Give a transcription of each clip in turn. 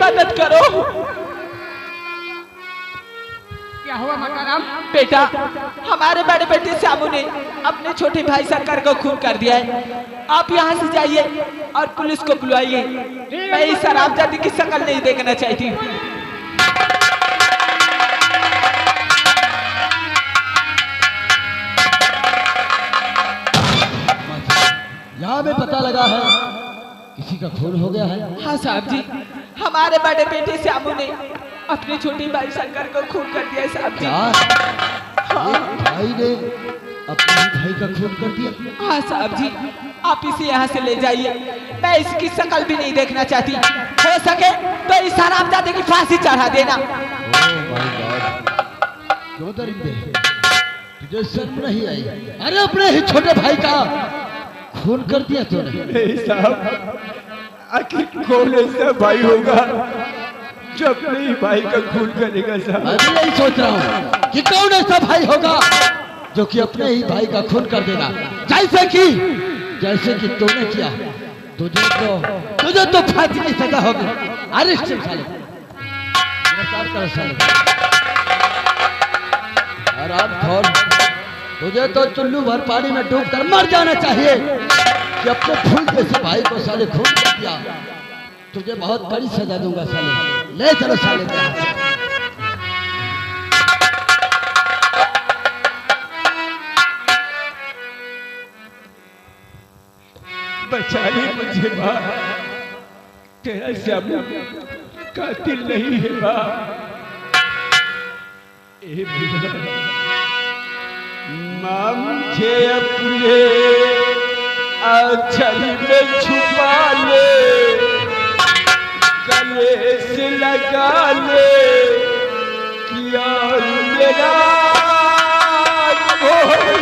मदद करो। क्या हुआ माताराम? बेटा, हमारे बड़े बेटे श्यामू ने अपने छोटे भाई शंकर को खून कर दिया है। आप यहाँ से जाइए और पुलिस को बुलवाइए। मैं इस हरामजादी की शक्ल नहीं देखना चाहती। यहाँ में पता लगा है किसी का खून हो गया है। हाँ साहब जी, हमारे बड़े बेटे श्यामू ने अपने छोटे भाई शंकर को खून कर दिया साहब जी। हाँ। भाई ने अपने भाई का खून कर दिया? हाँ साहब जी, आप इसे यहाँ से ले जाइए। मैं इसकी शक्ल भी नहीं देखना चाहती। हो सके तो इस हरामजादे की फांसी चढ़ा देना। क्यों दरिंदे, तुझे शर्म नहीं आई? अरे अपने ही छोटे भाई का खून कर दिया तूने। साहब, आखिर कौन ऐसा भाई होगा जो अपने ही भाई का खून करेगा साहब? मैं भी यही सोच रहा हूँ कि कौन ऐसा भाई होगा जो कि अपने ही भाई का खून कर देगा, जैसे कि तूने किया। तुझे तो फांसी की सजा होगी। अरेस्ट साले, गिरफ्तार करो साले। आराम खोल, तुझे तो चुल्लू भर पानी में डूब कर मर जाना चाहिए कि अपने फूल जैसे भाई को साले खून कर दिया। तुझे बहुत बड़ी सजा दूंगा साले। ले चलो साले को। बचा ले मुझे माँ, तेरा श्यामू कातिल नहीं है माँ। माँ मुझे अपने आंचल में छुपा ले, गले से लगा ले कि और मेरा कोई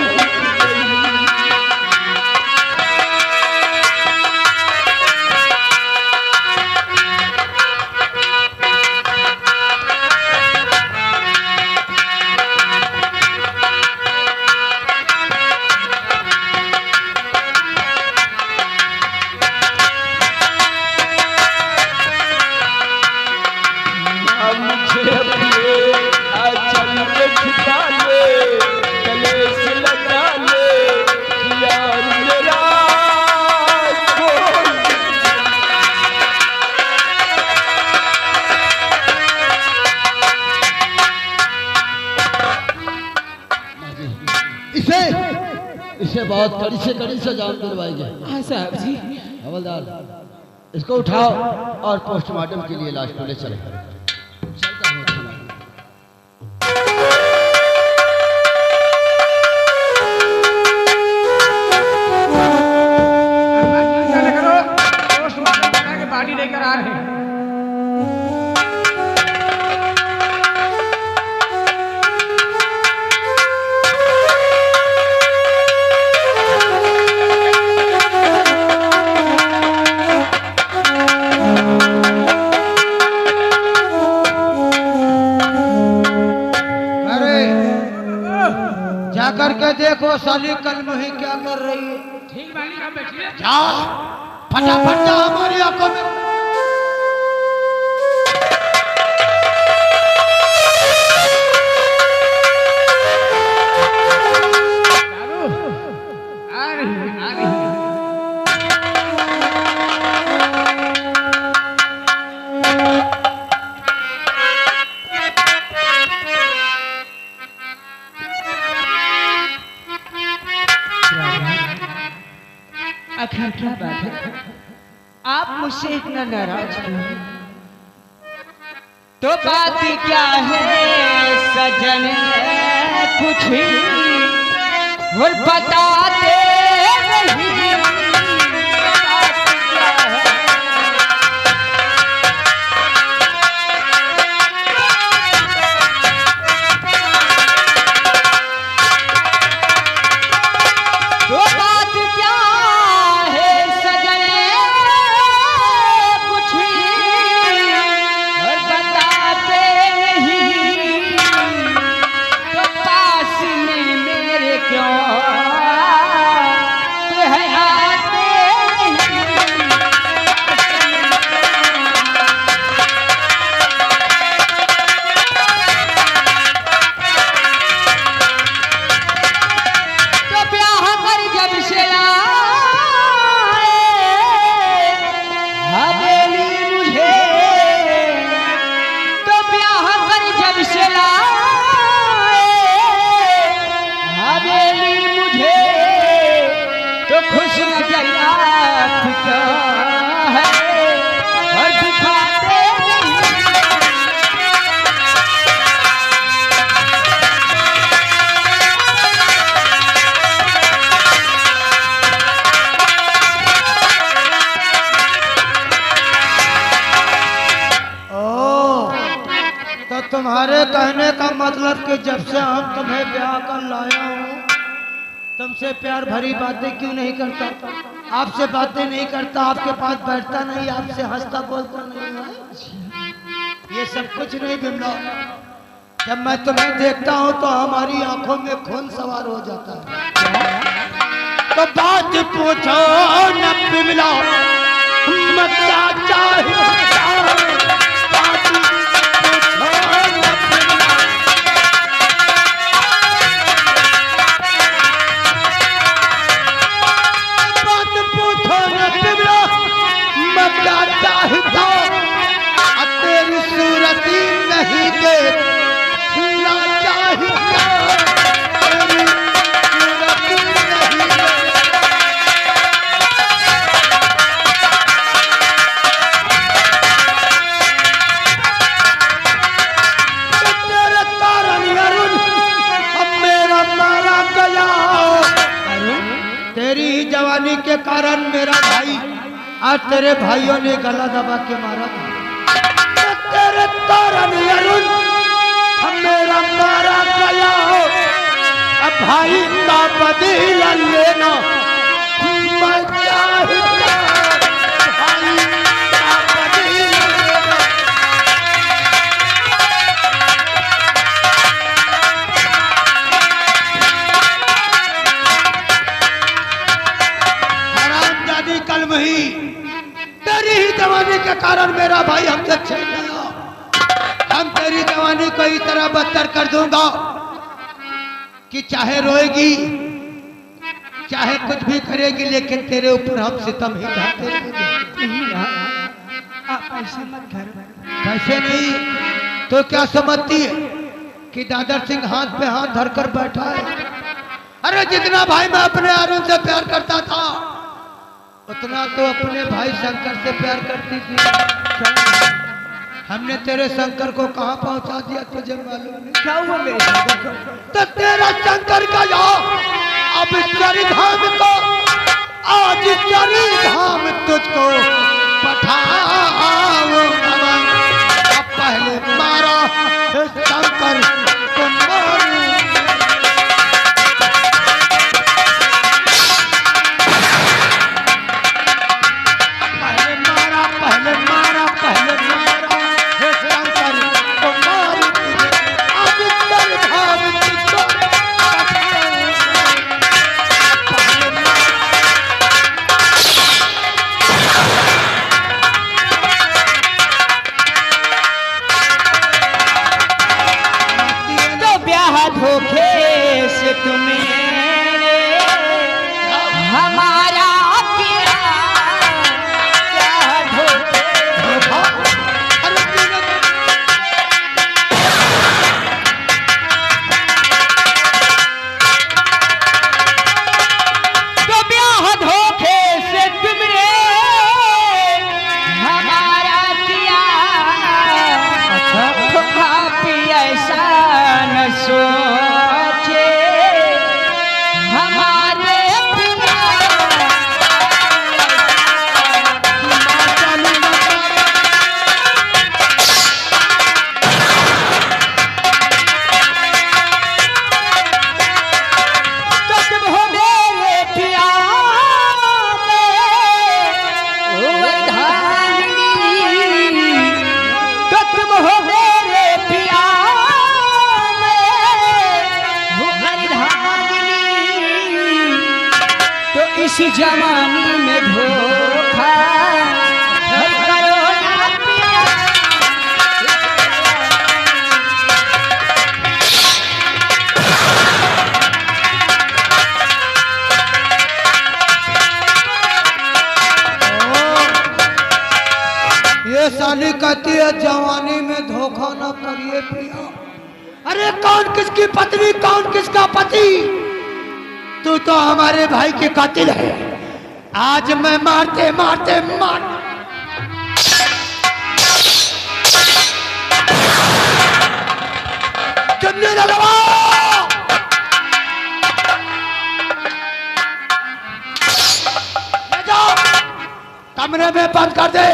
इसे बहुत कड़ी से जान दिलवाएंगे। हाँ साहब जी। हवलदार, इसको उठाओ और पोस्टमार्टम के लिए लाश को ले चले। पोस्टमार्टम करा के बॉडी लेकर आ रहे हैं। करके देखो साली कल मुही क्या कर रही है। ठीक वाली का बैठिए। जाओ फटाफट जाओ हमारी आंखों में। आ रही आखिर क्या बात है? आप मुझसे इतना नाराज क्यों? तो बात क्या है सजन, कुछ भी बताते नहीं। बात क्या है? तो बात क्या है सजन, कुछ बताते नहीं। तो पास में मेरे क्यों तुम्हारे कहने का मतलब कि जब से हम तुम्हें ब्याह कर लाया हूँ तुमसे प्यार भरी बातें क्यों नहीं करता, आपसे बातें नहीं करता, आपके पास बैठता नहीं, आपसे हंसता बोलता नहीं है। ये सब कुछ नहीं बिमला, जब मैं तुम्हें देखता हूँ तो हमारी आंखों में खून सवार हो जाता है। तो बात पूछो न बिमला, मैं क्या चाहता हूँ, बात पूछो न बिमला। बात पूछो न बिमला, मैं क्या चाहता हूँ, तेरी सूरत ही नहीं देख जवानी के कारण मेरा भाई आज तेरे भाइयों ने गला दबा के मारा था। तेरे कारण अरुण मेरा मारा गया हो, अब भाई का बदला लेना मैं चाहता, भाई का बदला लेना। हरामजादी कलमही, तेरी ही जवानी के कारण मेरा भाई हमसे छीन गया। हम तेरी जवानी को इस तरह बदतर कर दूंगा कि चाहे रोएगी चाहे कुछ भी करेगी, लेकिन तेरे ऊपर हम सितम ही ढाते रहेंगे। आप ऐसे मत करो। कैसे नहीं, तो क्या समझती है कि दादर सिंह हाथ पे हाथ धरकर बैठा है? अरे जितना भाई मैं अपने अरुण से प्यार करता था उतना तो अपने भाई शंकर से प्यार करती थी। हमने तेरे शंकर को कहां पहुंचा दिया तुझे मालूम नहीं? क्या हुआ मेरे शंकर को? तो तेरा शंकर का अब चरिधाम को, आज चरिधाम तुझको पठाओ नमन। अब पहले मारा शंकर को मारू। इस जवानी में धोखा करो ना पिया। ये साली कहती है जवानी में धोखा ना करिए पिया। अरे कौन किसकी पत्नी कौन किसका पति? तू तो हमारे भाई के कातिल है। आज मैं मारते मारते मार चुन्नी लगवा। ले जाओ कमरे में बंद कर दे।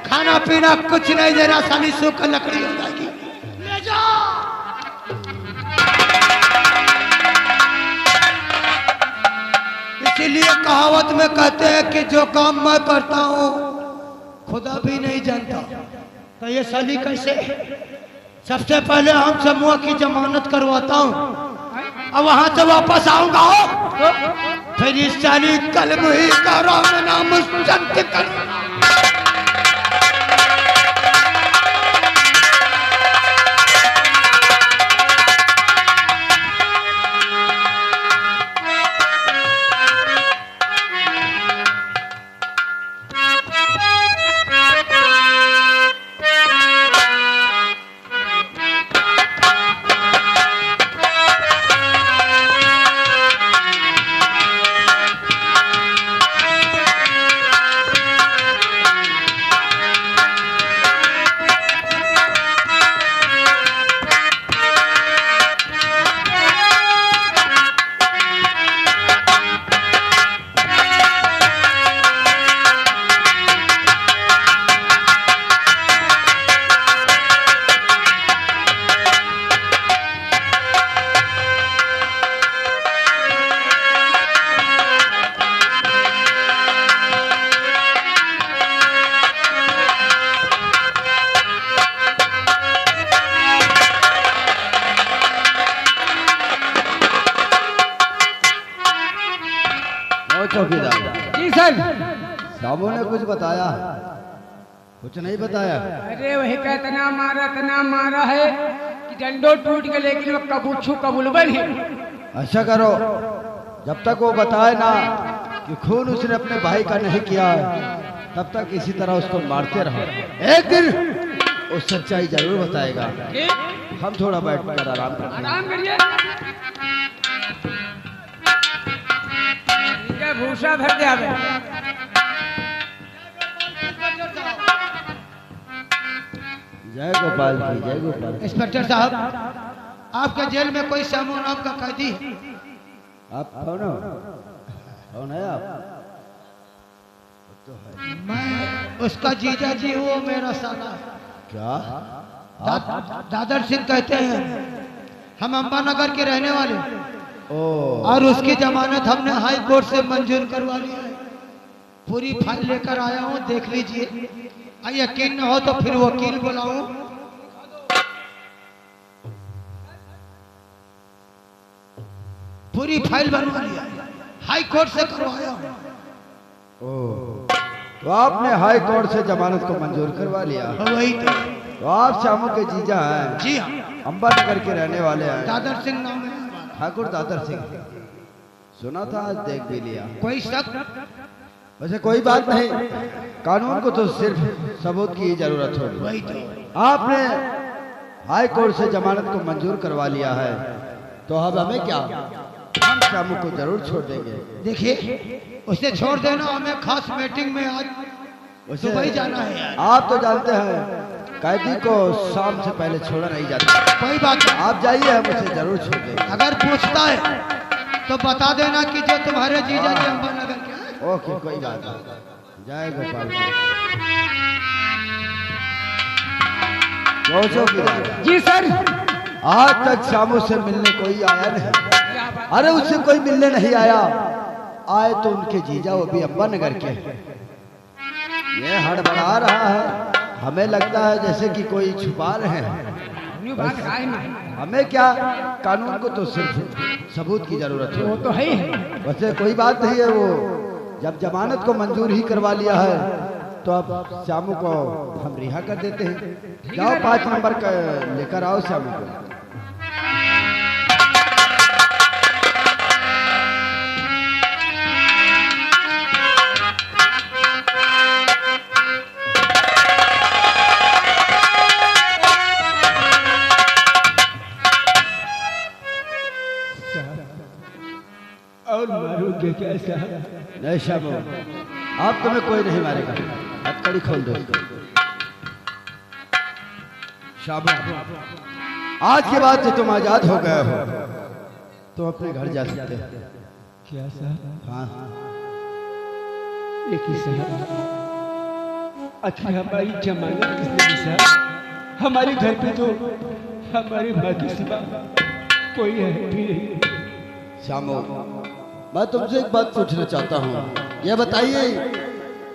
खाना पीना कुछ नहीं देना, साली सूख लकड़ी हो जाएगी। ले जाओ। कहावत में कहते हैं कि जो काम मैं करता हूँ खुदा भी नहीं जानता, तो ये साली कैसे? सबसे पहले हम समूह की जमानत करवाता हूँ, अब वहां से वापस आऊंगा फिर इस साली कलम ही का राम नाम संत करूंगा। चौकीदार जी सर। सामू ने कुछ बताया? कुछ नहीं बताया। अरे वही का इतना मारा है कि डंडो टूट गया, लेकिन वो कबूछू कबूलबन है। ऐसा करो, जब तक वो बताए ना कि खून उसने अपने भाई का नहीं किया है, तब तक इसी तरह उसको मारते रहो। एक दिन वो सच्चाई जरूर बताएगा। हम थोड़ा बैठकर आराम करते हैं। आराम करिए। भूसा भर दिया। जय गोपाल जी, जय गोपाल। इंस्पेक्टर साहब, आपके जेल में कोई श्यामू नाम का कैदी है? आप कौन हो? कौन है आप? तो है। मैं उसका जीजा जी हूँ, मेरा साला है। क्या? दादर सिंह कहते हैं, हम अंबानगर के रहने वाले ओ, और उसकी जमानत हमने हाई कोर्ट से मंजूर करवा ली है। पूरी फाइल लेकर आया हूँ, देख लीजिए। यकीन न हो तो फिर वकील बुलाऊं। पूरी फाइल बनवा लिया, हाई कोर्ट से करवाया हूँ। तो आपने हाई कोर्ट से जमानत को मंजूर करवा लिया? वही तो आप श्यामू के जीजा हैं? जी हाँ। अंबानगर के रहने वाले हैं? दादर सिंह नाम है। ठाकुर दादर सिंह। सुना था, आज देख भी लिया। कोई शक? वैसे कोई बात नहीं, कानून को तो सिर्फ सबूत की जरूरत होगी। वही तो। आपने हाई कोर्ट से जमानत को मंजूर करवा लिया है, तो अब हमें क्या? हम श्यामू को जरूर छोड़ देंगे। देखिए, उसे छोड़ देना, हमें खास मीटिंग में आज दुबई जाना है। आप तो जानते हैं कैदी को शाम से पहले छोड़ा नहीं जाता। कोई बात नहीं, आप जाइए, हम उसे जरूर छोड़ देंगे। अगर पूछता है तो बता देना कि जो तुम्हारे जीजा जी अंबानगर के हैं। ओके, कोई बात नहीं। जय गोपाल जी। जी सर। आज तक श्यामू से मिलने कोई आया नहीं। अरे उससे कोई मिलने नहीं आया। आए तो उनके जीजा, वो भी अंबानगर के। ये हड़बड़ा रहा है, हमें लगता है जैसे कि कोई छुपा रहे हैं। हमें क्या, कानून को तो सिर्फ सबूत की जरूरत है। वो तो है ही। वैसे कोई बात नहीं है, वो जब जमानत को मंजूर ही करवा लिया है तो अब श्यामू को हम रिहा कर देते हैं। जाओ 5 नंबर का लेकर आओ श्यामू को। और मारोगे कैसा? नहीं श्यामू, आप तुम्हें कोई नहीं मारेगा। हथकड़ी खोल दो। श्यामू, आज के बाद जो तुम आजाद हो गए हो, तो अपने घर जा सकते हो। क्या साहब? हाँ, एक ही साहब, आखिर हमारी जमानत किसने दी साहब? हमारे घर पे तो हमारी माँ के सिवा कोई है भी नहीं। श्यामू, मैं तुमसे एक बात पूछना चाहता हूँ। यह बताइए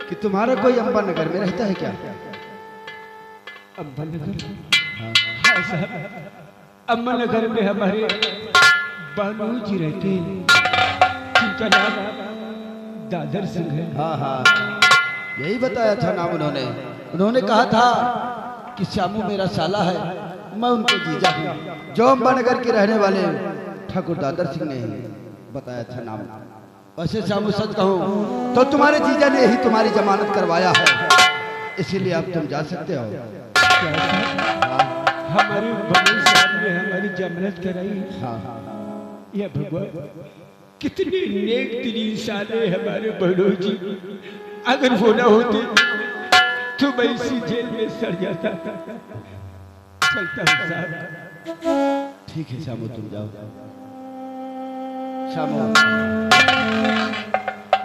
कि तुम्हारा कोई अम्बा नगर में रहता है क्या? अम्बा नगर? हाँ साहब, अम्बा नगर में हमारे बानू जी रहते हैं, जिनका नाम दादर सिंह है। हाँ हाँ, यही बताया था नाम उन्होंने। उन्होंने कहा था कि श्यामू मेरा साला है, मैं उनके जीजा हूँ। जो अम्बा नगर के रहने वाले ठाकुर दादर सिंह ने बताया था नाम। वैसे श्यामू सच कहूँ तो तुम्हारे जीजा ने ही तुम्हारी जमानत करवाया है, इसीलिए अब तुम जा सकते हो। हमारे बड़े साहब ने हमारी जमानत कराई। हाँ, या भगवान, कितने नेक दिल इंसान है हमारे बड़ो जी। अगर वो ना होते तो मैं इसी जेल में सड़ जाता। चलता हूँ साहब। ठीक है श्यामू, तुम जाओ। श्यामू,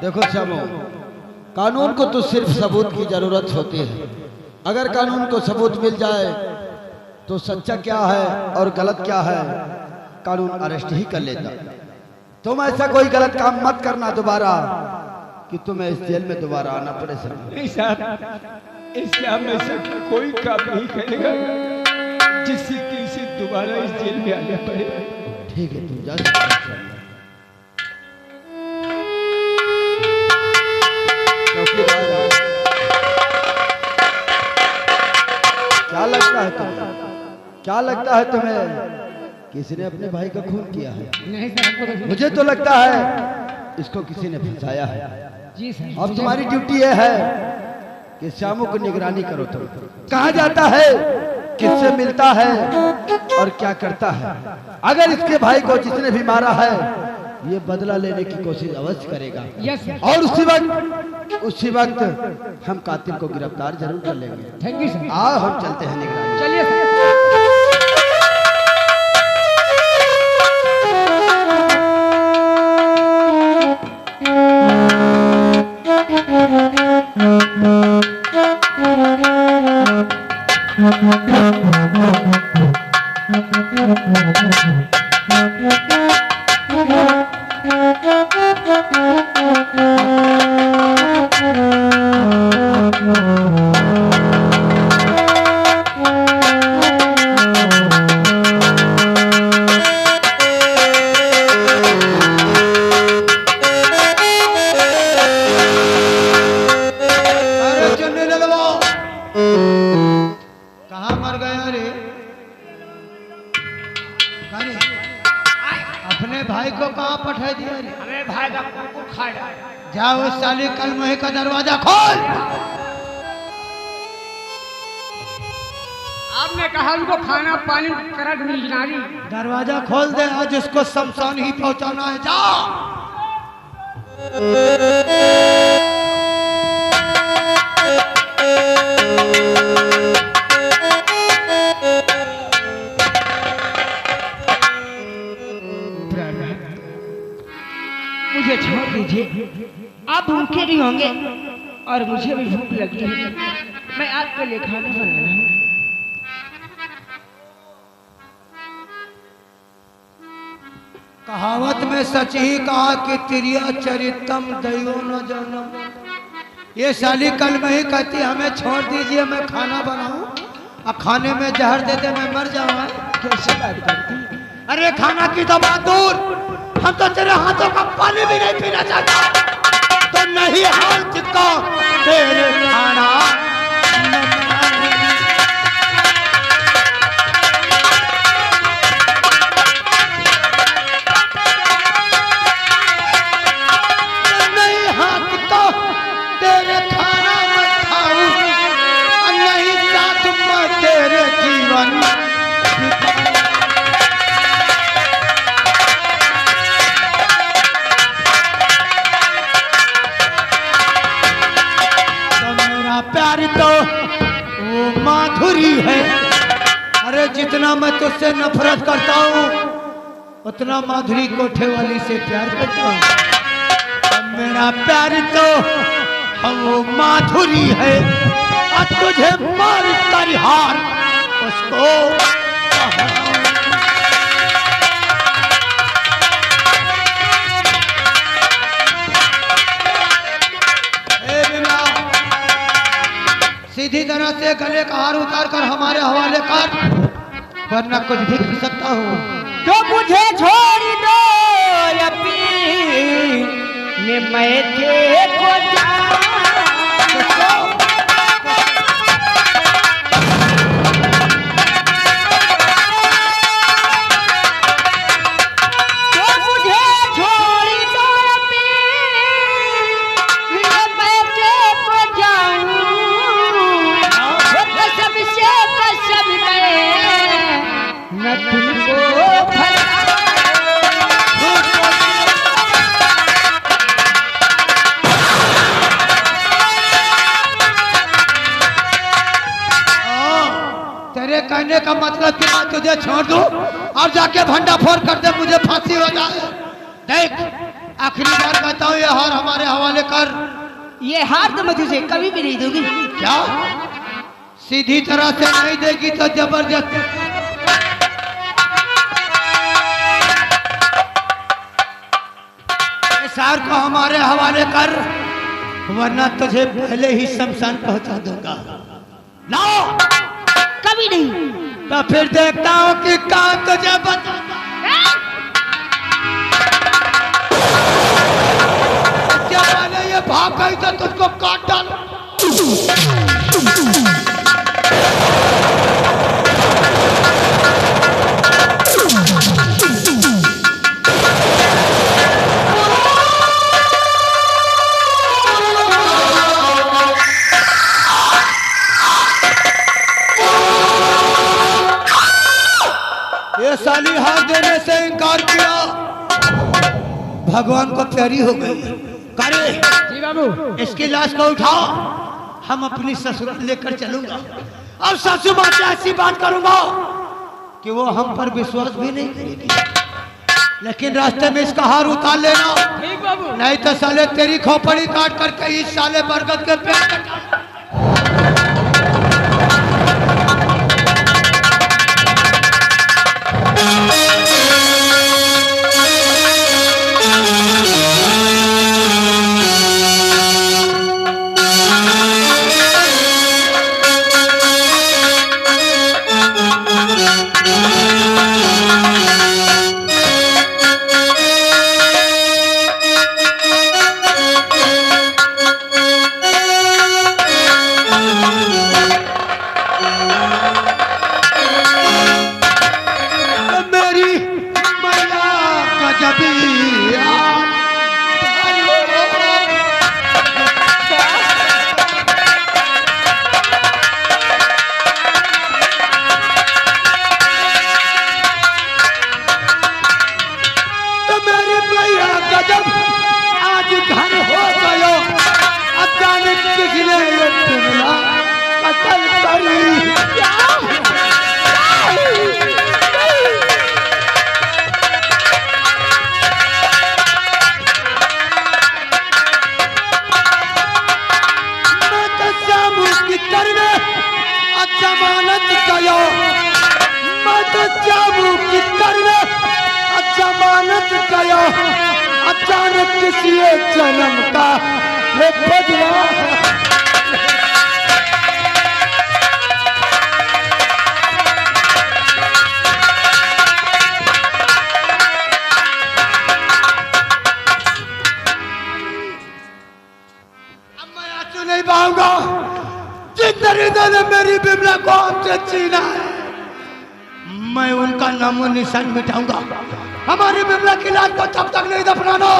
देखो श्यामू, कानून को तो सिर्फ सबूत की जरूरत होती है। अगर कानून को सबूत मिल जाए तो सच्चा क्या है और गलत क्या है कानून अरेस्ट ही कर लेता। तुम ऐसा कोई गलत काम मत करना दोबारा कि तुम्हें इस जेल में दोबारा आना पड़े। सर नहीं साहब, इस्लाम ऐसा कोई काम नहीं करेगा जिससे कि इसे दोबारा इस जेल में आना पड़े। ठीक है, तुम जा सकते हो। क्या लगता है तुम्हें? क्या लगता है तुम्हें किसी ने अपने भाई का खून किया है? नहीं सर, मुझे तो लगता है इसको किसी ने फंसाया है। जी सर। अब तुम्हारी ड्यूटी ये है कि श्यामू को निगरानी करो। तुम कहा जाता है, किससे मिलता है और क्या करता है। अगर इसके भाई को जिसने भी मारा है ये बदला लेने की कोशिश अवश्य करेगा। Yes sir. और उसी वक्त हम कातिल को गिरफ्तार जरूर कर लेंगे। Thank you sir. आओ हम चलते हैं निगरानी। चलिए सर। कहाँ मर गया रे? अपने भाई को कहाँ पठा दिया रे? हमें भाई का कुकुर खाया। जाओ उस साली कलमही का दरवाजा खोल। आपने कहा उनको खाना पानी करट मिलनारी। दरवाजा खोल दे, आज उसको शमशान ही पहुंचाना है। जाओ। मुझे छोड़ दीजिए, आप भूखे नहीं होंगे और मुझे भी भूख लगी है। मैं आपके लिए खाना बना रहा हूँ। कहावत में सच ही कहा कि तिरिया चरितम दैवो न जनम। ये साली कल में ही कहती हमें छोड़ दीजिए, मैं खाना बनाऊं और खाने में जहर दे दे मैं मर जाऊंगा। कैसे बात करती? अरे खाना की तो बात दूर, हम तो तेरे हाथों का पानी भी नहीं पीना चाहता। तो नहीं हाल चिपका तेरे खाना। नहीं हाथ तो तेरे खाना मत खाऊं, नहीं साथ मैं तेरे जीवन। प्यार तो वो माधुरी है। अरे जितना मैं तुझसे नफरत करता हूँ उतना माधुरी कोठे वाली से प्यार करता हूँ। मेरा प्यार तो वो माधुरी है और तुझे मार कर हार उसको। तरह से गले का हार उतार कर हमारे हवाले कर, वरना कुछ भी कर सकता हूँ। तो मुझे छोड़ दो अपने मैके को जा। तेरे कहने का मतलब कि मैं तुझे छोड़ दूं और जाके भंडा फोड़ कर दे, मुझे फांसी हो जाए। देख, आखिरी बार कहता हूँ, ये हार हमारे हवाले कर। ये हार तो मैं तुझे कभी भी नहीं दूंगी। क्या सीधी तरह से नहीं देगी तो जबरदस्त? इस हार को हमारे हवाले कर, वरना तुझे पहले ही शमशान पहुंचा दूंगा। लाओ। कभी नहीं। तो फिर देखता हूँ कि कहाँ तुझे बताता। क्या वाले ये भाग गई तो तुझको काट डालो। ये साली हार देने से इनकार किया, भगवान को प्यारी हो गई। करे जी बाबू, इसकी लाश को उठाओ, हम अपनी ससुराल लेकर चलूंगा और ससुर माँ से ऐसी बात करूंगा कि वो हम पर विश्वास भी नहीं करेगी। लेकिन रास्ते में इसका हार उतार लेना, ठीक बाबू। नहीं तो साले तेरी खोपड़ी काट करके इस साले बरगद के पेड़ कटा। अचानक किसी एक जन्म का बदला। अब मैं आंसू नहीं बहाऊंगा, जिन दरिंदों ने मेरी बिमला को हमसे छीना है, मैं उनका नामो निशान मिटाऊंगा। हमारी बिमला की लाश को तब तक नहीं दफनाना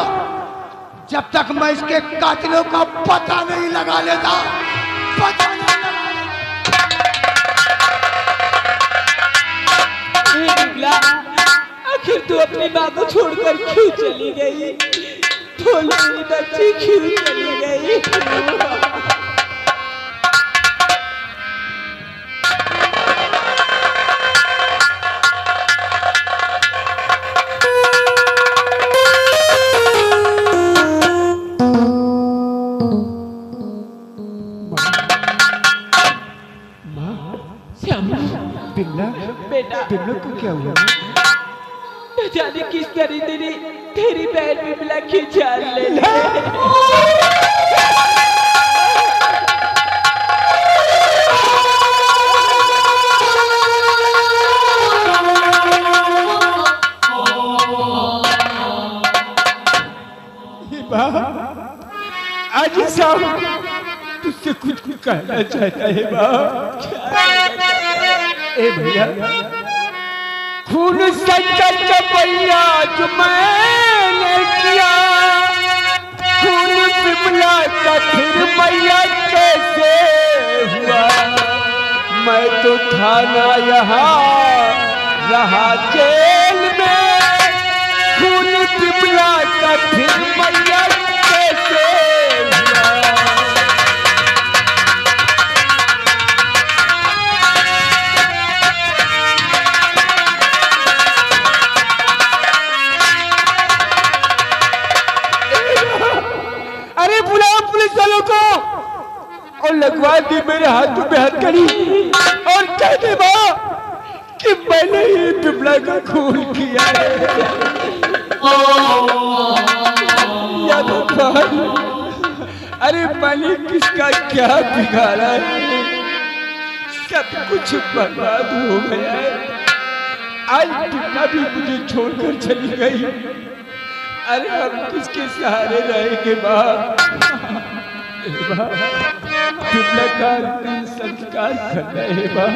जब तक मैं इसके कातिलों का पता नहीं लगा लेता। पता नहीं लगा बिमला, आखिर तू अपनी माँ को छोड़कर क्यों चली गई? बोल मेरी बच्ची, क्यों चली गई? बेटा, बिमला को क्या हुआ? न जाने किस दरिंदे ने तेरी बहन बिमला की जान ले ली। आज साहब तुझसे कुछ कहना चाहता है माँ। ए भैया, खून संकट का पहिया जो मैंने किया, खून बिमला का फिर मैया कैसे हुआ। मैं तो था ना यहाँ रहा जेल में, खून बिमला का फिर मैया कैसे हुआ। अरे बुलाओ पुलिस वालों को और लगवा दी मेरे हाथों में हथकड़ी और कह दे माँ कि मैंने ही बिमला का खून किया है। अरे मैंने किसका क्या बिगाड़ा है, सब कुछ बर्बाद हो गया है। आज बिमला भी मुझे छोड़कर चली गई। अरे हम किसके सहारे रहेंगे माँ? बिमला का अंतिम संस्कार करना है माँ।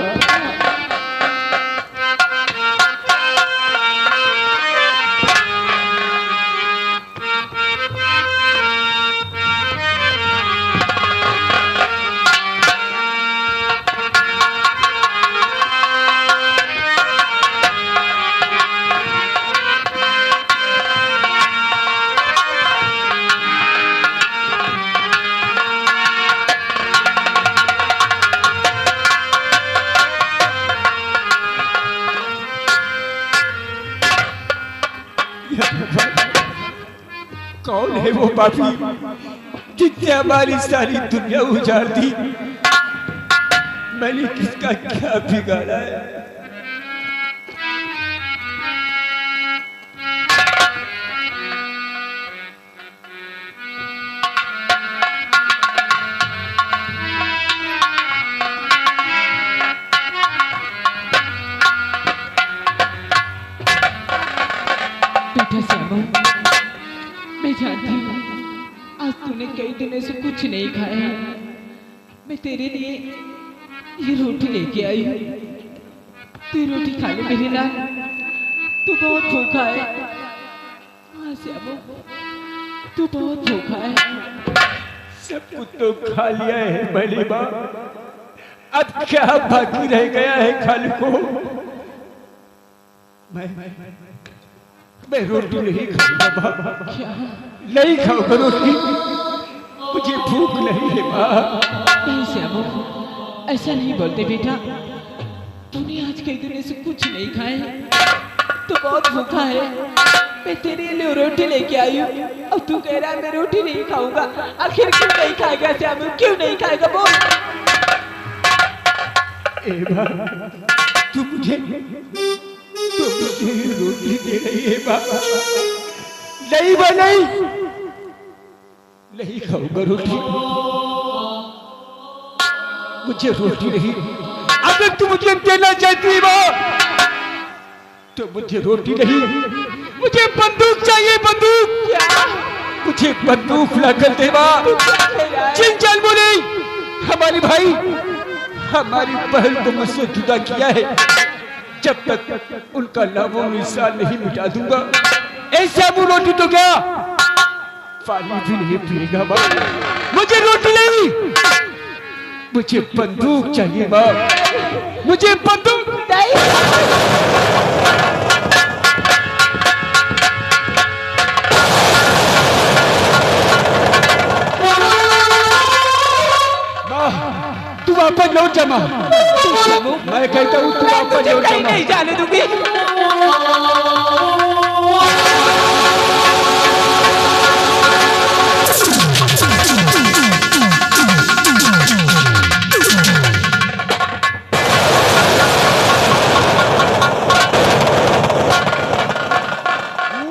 कौन है वो पापी जिसने हमारी सारी दुनिया उजाड़ दी? मैंने किसका क्या बिगाड़ा है? बेटा श्यामू, मैं जानती हूँ आज तूने कई दिनों से कुछ नहीं खाया है। मैं तेरे लिए ये रोटी लेके आई हूँ, तू रोटी खा ले मेरे लाल, तू बहुत भूखा है। हाँ श्यामू, तू बहुत भूखा है। सब कुछ तो खा लिया है बड़ी माँ, अब क्या बाकी रह गया है खाने को? मैं रोटी नहीं खाऊंगा बाबा। क्या? नहीं खाऊंगा रोटी, मुझे भूख नहीं है माँ। नहीं श्यामू, ऐसा नहीं बोलते बेटा। तूने आज कई दिनों से कुछ नहीं खाया है, तू बहुत भूखा है। मैं तेरे लिए रोटी लेके आई हूँ, अब तू कह रहा है मैं रोटी नहीं खाऊंगा। आखिर क्यों नहीं खाएगा श्यामू, क्यों नहीं खाएगा बोल? ए माँ, तू मुझे रोटी दे रही है माँ? नहीं माँ, नहीं खाऊंगा रोटी, मुझे रोटी नहीं। अगर तू मुझे देना चाहती है माँ तो मुझे रोटी नहीं, मुझे बंदूक चाहिए, बंदूक। क्या? मुझे बंदूक ला कर दे माँ। चिन चल बोले, हमारे भाई हमारी बहन को मुझसे जुदा किया है, जब तक उनका नामो निशान नहीं मिटा दूंगा ऐसे अब रोटी तो क्या पानी भी नहीं पिएगा माँ। मुझे रोटी नहीं, मुझे बंदूक चाहिए माँ, मुझे बंदूक नहीं। तू वापस लौट जा माँ। मैं कहता हूँ तू वापस लौट जा। नहीं जाने दूंगी।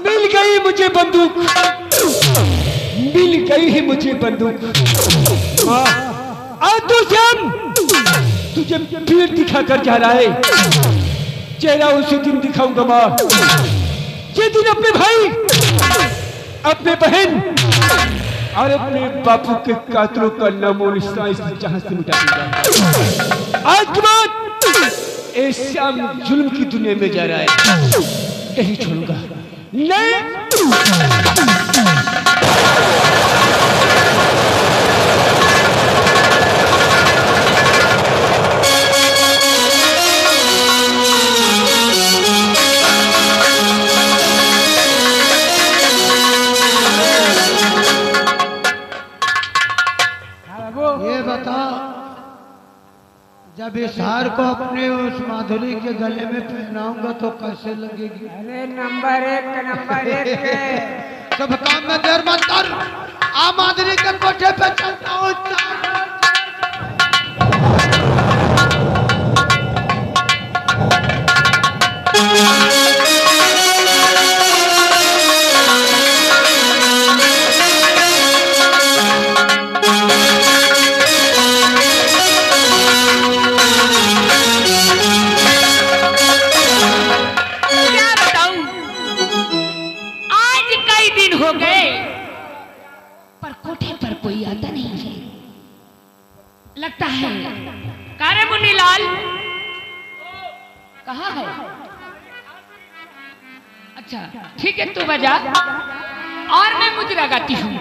मिल गई मुझे बंदूक, मिल गई ही मुझे बंदूक। माँ तू श्याम, तुझे पीठ दिखाकर जा रहा है, चेहरा उसी दिन दिखाऊंगा माँ, ये दिन अपने भाई अपने बहन और अपने बापू के कातलों का नामो निशान इस जहां से मिटा दूंगा। आज के बाद ये श्याम जुल्म की दुनिया में जा रहा है, यही छोड़ूंगा नहीं। ये बता, जब इस हार को अपने उस माधुरी के गले में पहनाऊंगा तो कैसे लगेगी? अरे नंबर एक है। सब काम में देर मत कर, आ माधुरी के कोठे पे चलता हूँ। हो गए पर कोठे पर कोई आता नहीं है। लगता है कारे मुन्नीलाल कहाँ है? अच्छा ठीक है, तू बजा और मैं मुजरा गाती हूँ।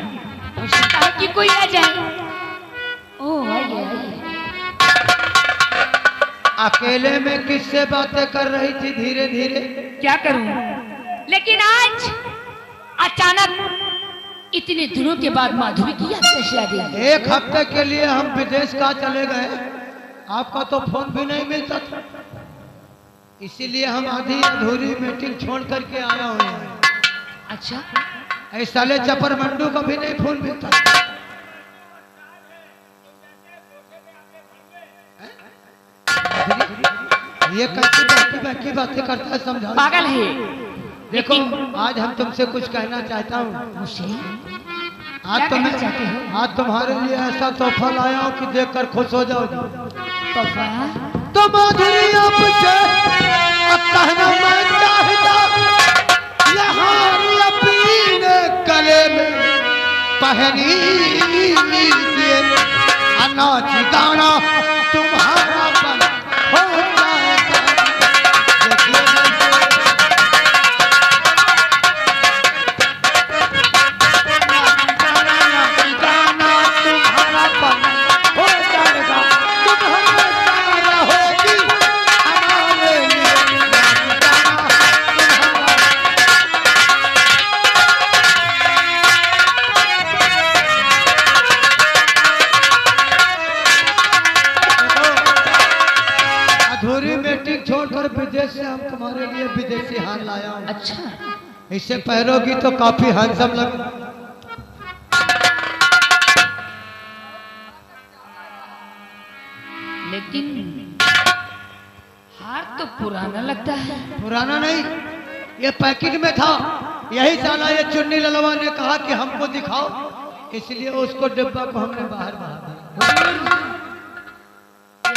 हो सकता है कि कोई आ जाए। ओह आइए आइए। अकेले में किससे बातें कर रही थी धीरे धीरे? क्या करूं, लेकिन आज अचानक इतने दिनों के बाद माधुरी की याद कैसे आ गई? एक हफ्ते के लिए हम विदेश का चले गए, आपका तो फोन भी नहीं मिलता था, इसीलिए हम आधी अधूरी मीटिंग छोड़ करके आया हुए हैं। अच्छा, ऐसा ले चपर मंडू का भी नहीं फोन मिलता। ये कैसी बातें करता है, समझा? पागल है। देखो आज हम तुमसे कुछ कहना चाहता हूँ। मुझसे आज तुम्हारे लिए ऐसा तोहफा लाया हूँ कि देखकर खुश हो जाओगे। तोहफा? तो माधुरी आपसे कहना मैं चाहता, यहाँ अपने गले में पहनी लीजिए, अनाज दाना तुम्हारा बन हो जाएगा। विदेश से हम तुम्हारे लिए विदेशी हार लाया हूं। अच्छा, इसे पहनोगी तो काफी हैंडसम लग। लेकिन हार तो पुराना लगता है। पुराना नहीं, ये पैकेट में था। यही साला ये चुन्नी ललवा ने कहा कि हमको दिखाओ, इसलिए उसको डिब्बा को हमने बाहर बाहर दिया।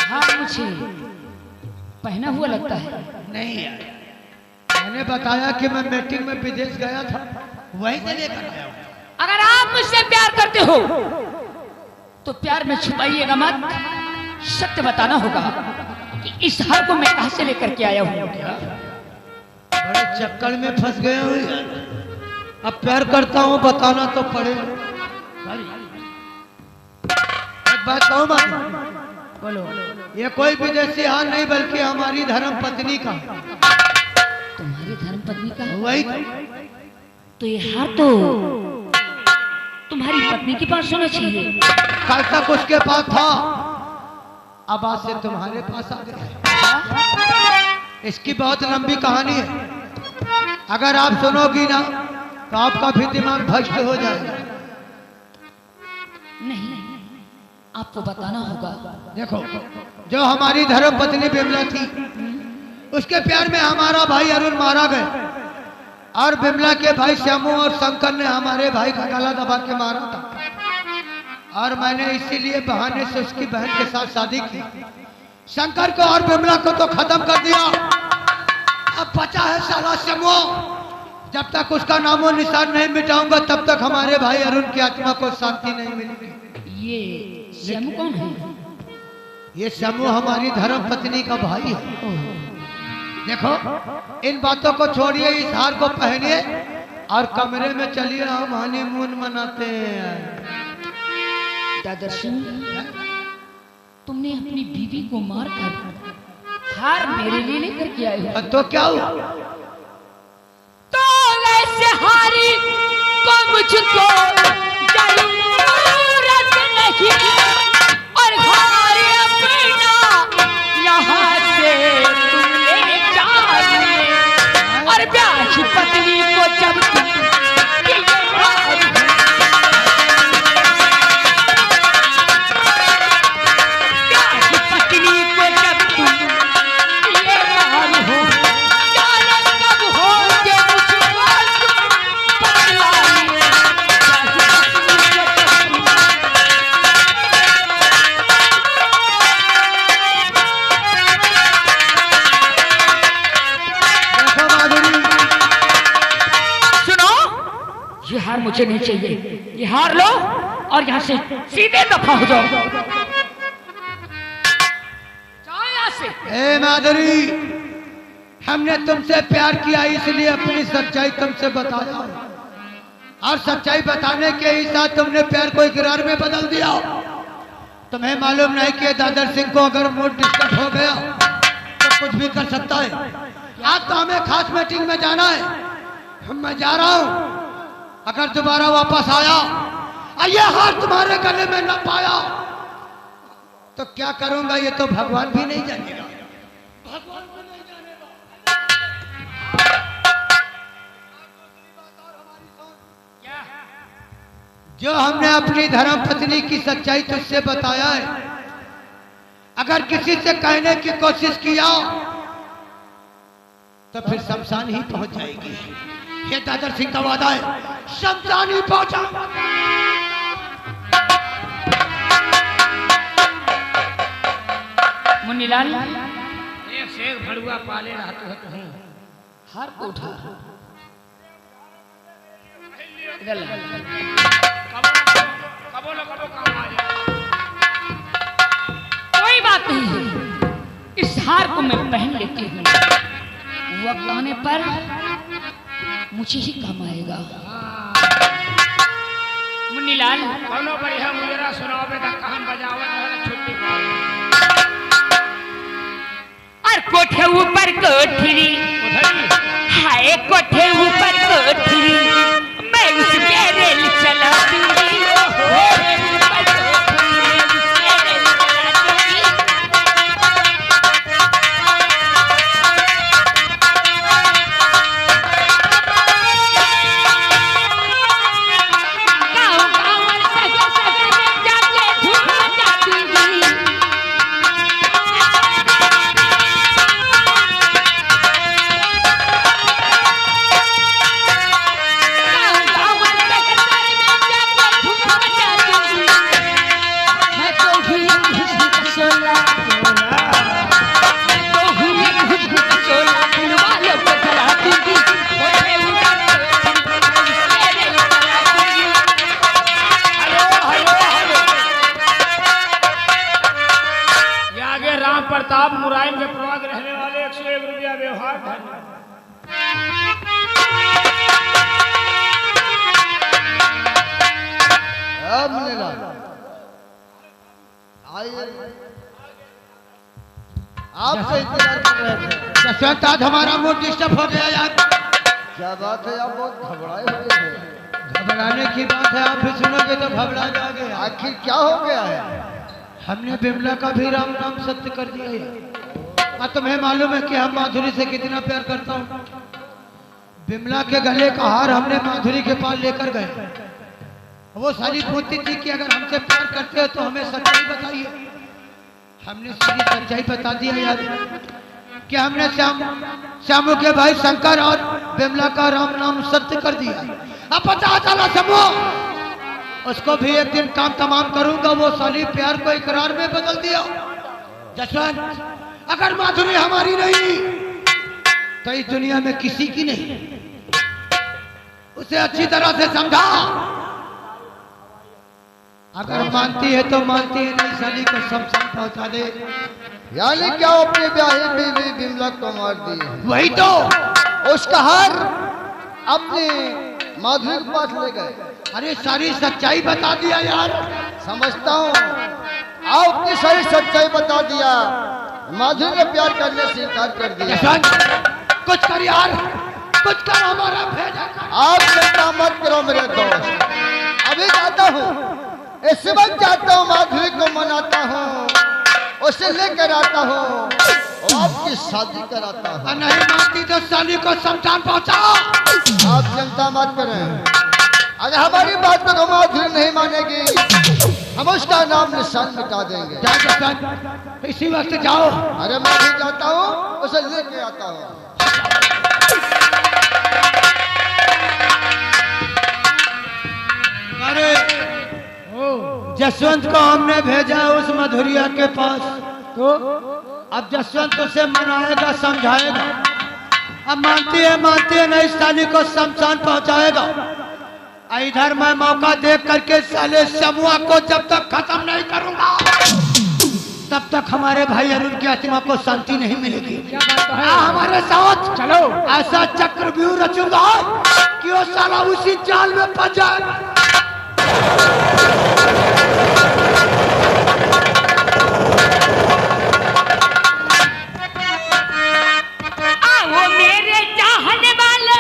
हार मुझे पहना हुआ लगता है। नहीं यार, मैंने बताया कि मैं मीटिंग में विदेश गया था, वहीं से लेकर आया हूं। अगर आप मुझसे प्यार करते हो तो प्यार में छुपाइएगा मत, सत्य बताना होगा कि इस हार को मैं कहां से लेकर के आया हूं। बड़े चक्कर में फंस गया हूं। अब प्यार करता हूं, बताना तो पड़ेगा। एक बात कहूं मैं, बोलो। ये कोई विदेशी हार नहीं बल्कि हमारी धर्म पत्नी का। तुम्हारी धर्म पत्नी का? वही तो ये हार तो तुम्हारी पत्नी के पास होना चाहिए। कल तक उसके पास था, अब आज से तुम्हारे पास आ गया। इसकी बहुत लंबी कहानी है, अगर आप सुनोगी ना तो आपका भी दिमाग भ्रष्ट हो जाएगा। नहीं, आपको बताना होगा। देखो, जो हमारी धर्म पत्नी बिमला थी, उसके प्यार में हमारा भाई अरुण मारा गया, और बिमला के भाई श्यामू और शंकर ने हमारे भाई का गला दबा के मारा था। और मैंने इसीलिए बहाने से उसकी बहन के साथ शादी की। शंकर को और बिमला को तो खत्म कर दिया, अब बचा है साला श्यामू। जब तक उसका नामो निशान नहीं मिटाऊंगा तब तक हमारे भाई अरुण की आत्मा को शांति नहीं मिलेगी। ये श्यामू कौन है? ये श्यामू हमारी धर्म पत्नी का भाई है। देखो इन बातों को छोड़िए, इस हार को पहनिए और कमरे में चलिए, हम हनीमून मनाते हैं। दादा सिंह, तुमने अपनी बीवी को मारकर हार मेरे लिए लेकर के आए हो। तो क्या हुआ? तो ऐसे हारी को मुझको जरूरत नहीं, और हार अपना यहाँ से तुम ले जाइए, और ब्याह पत्नी को जब तुम हार मुझे नहीं चाहिए। ये हार लो और यहाँ से सीधे दफा हो जाओ। जाओ यहाँ से। ए माधुरी, हमने तुमसे प्यार किया इसलिए अपनी सच्चाई तुमसे बताया, और सच्चाई बताने के ही साथ तुमने प्यार को इकरार में बदल दिया। तुम्हें मालूम नहीं कि दादर सिंह को अगर मूड डिस्टर्ब हो गया तो कुछ भी कर सकता है। आज तो हमें खास मीटिंग में जाना है, मैं जा रहा हूँ। अगर दोबारा वापस आया और ये हार तुम्हारे गले में न पाया तो क्या करूंगा ये तो भगवान भी नहीं जानेगा। भगवान भी नहीं जानेगा। जो हमने अपनी धर्म पत्नी की सच्चाई तुझसे बताया है, अगर किसी से कहने की कोशिश किया तो फिर शमशान ही पहुंच जाएगी। ये दादर सिंह का वादा है, शमशान ही पहुंचा। मुन्नीलाल, एक से एक भड़ुआ पाले रहते हो तुम, हार को उठा इधर कोई बात नहीं है, इस हार को मैं पहन लेती हूँ। वक्त आने पर मुझे ही काम आएगा। मुन्नीलाल, कौनो बढ़िया मुजरा सुनाओ तक कहन बजावत छुट्टी और कोठे ऊपर कोठरी, हाय कोठे ऊपर कोठरी, मैं उस पे रेल चला दूंगी। प्रताप मुरायम के प्रवाद रहने वाले 101 रुपया व्यवहार। आपसे इंतजार कर रहे थे। जसवंत, आज हमारा मूड डिस्टर्ब हो गया यार। क्या बात है, आप बहुत घबराए हुए थे। घबराने की बात है, आप भी सुनोगे तो घबरा जाओगे। आखिर क्या हो गया है? हमने बिमला का भी राम नाम सत्य कर दिया है। और तुम्हें मालूम है कि हम माधुरी से कितना प्यार करता हूँ। बिमला के गले का हार हमने माधुरी के पास लेकर गए। वो सारी पूछती थी कि अगर हमसे प्यार करते हो तो हमें सच्चाई बताइए। हमने सारी सच्चाई बता दी है यार, कि हमने श्यामू के भाई शंकर और बिमला का राम नाम सत्य कर दिया। अब पता चला समूह, उसको भी एक दिन काम तमाम करूंगा। वो साली प्यार को इकरार में बदल दिया। जसवंत, अगर माधुरी हमारी नहीं तो इस दुनिया में किसी की नहीं। उसे अच्छी तरह से समझा। अगर मानती है तो मानती है, नहीं साली को शमशान पहुंचा दे। यानी क्या अपनी ब्याही बीवी बिमला को मार दी? वही तो। उसका हार अपनी माधुरी के पास ले गए। अरे सारी सच्चाई बता दिया यार। समझता हूँ आपकी सारी सच्चाई बता दिया। माधुरी ने प्यार करने से इनकार कर दिया। कुछ कर यार, कुछ कर, हमारा भेजा कर। आप चिंता मत करो मेरे दोस्त, अभी जाता हूँ, इस वक्त जाता हूँ, माधुरी को मनाता हूँ, उसे लेकर आता हूँ और आपकी शादी कराता हूँ। नहीं मानती तो साली को शमशान पहुंचाओ। आप चिंता मत करें, अगर हमारी बात को माधुरी नहीं मानेगी हम उसका नाम निशान मिटा देंगे। जाओ इसी वक्त जाओ। अरे मैं भी जाता हूँ, उसे लेके आता हूँ। अरे जसवंत को हमने भेजा उस मधुरिया के पास, तो अब जसवंत उसे मनाएगा, समझाएगा। अब मानती है नहीं, साली को शमशान पहुंचाएगा। इधर मैं मौका देख करके साले समूह को जब तक खत्म नहीं करूंगा तब तक हमारे भाई अरुण की आत्मा को शांति नहीं मिलेगी। हमारे साथ चलो, ऐसा चक्रव्यूह रचूंगा कि वो साला उसी जाल में फंस जाए। आओ मेरे चाहने वाले,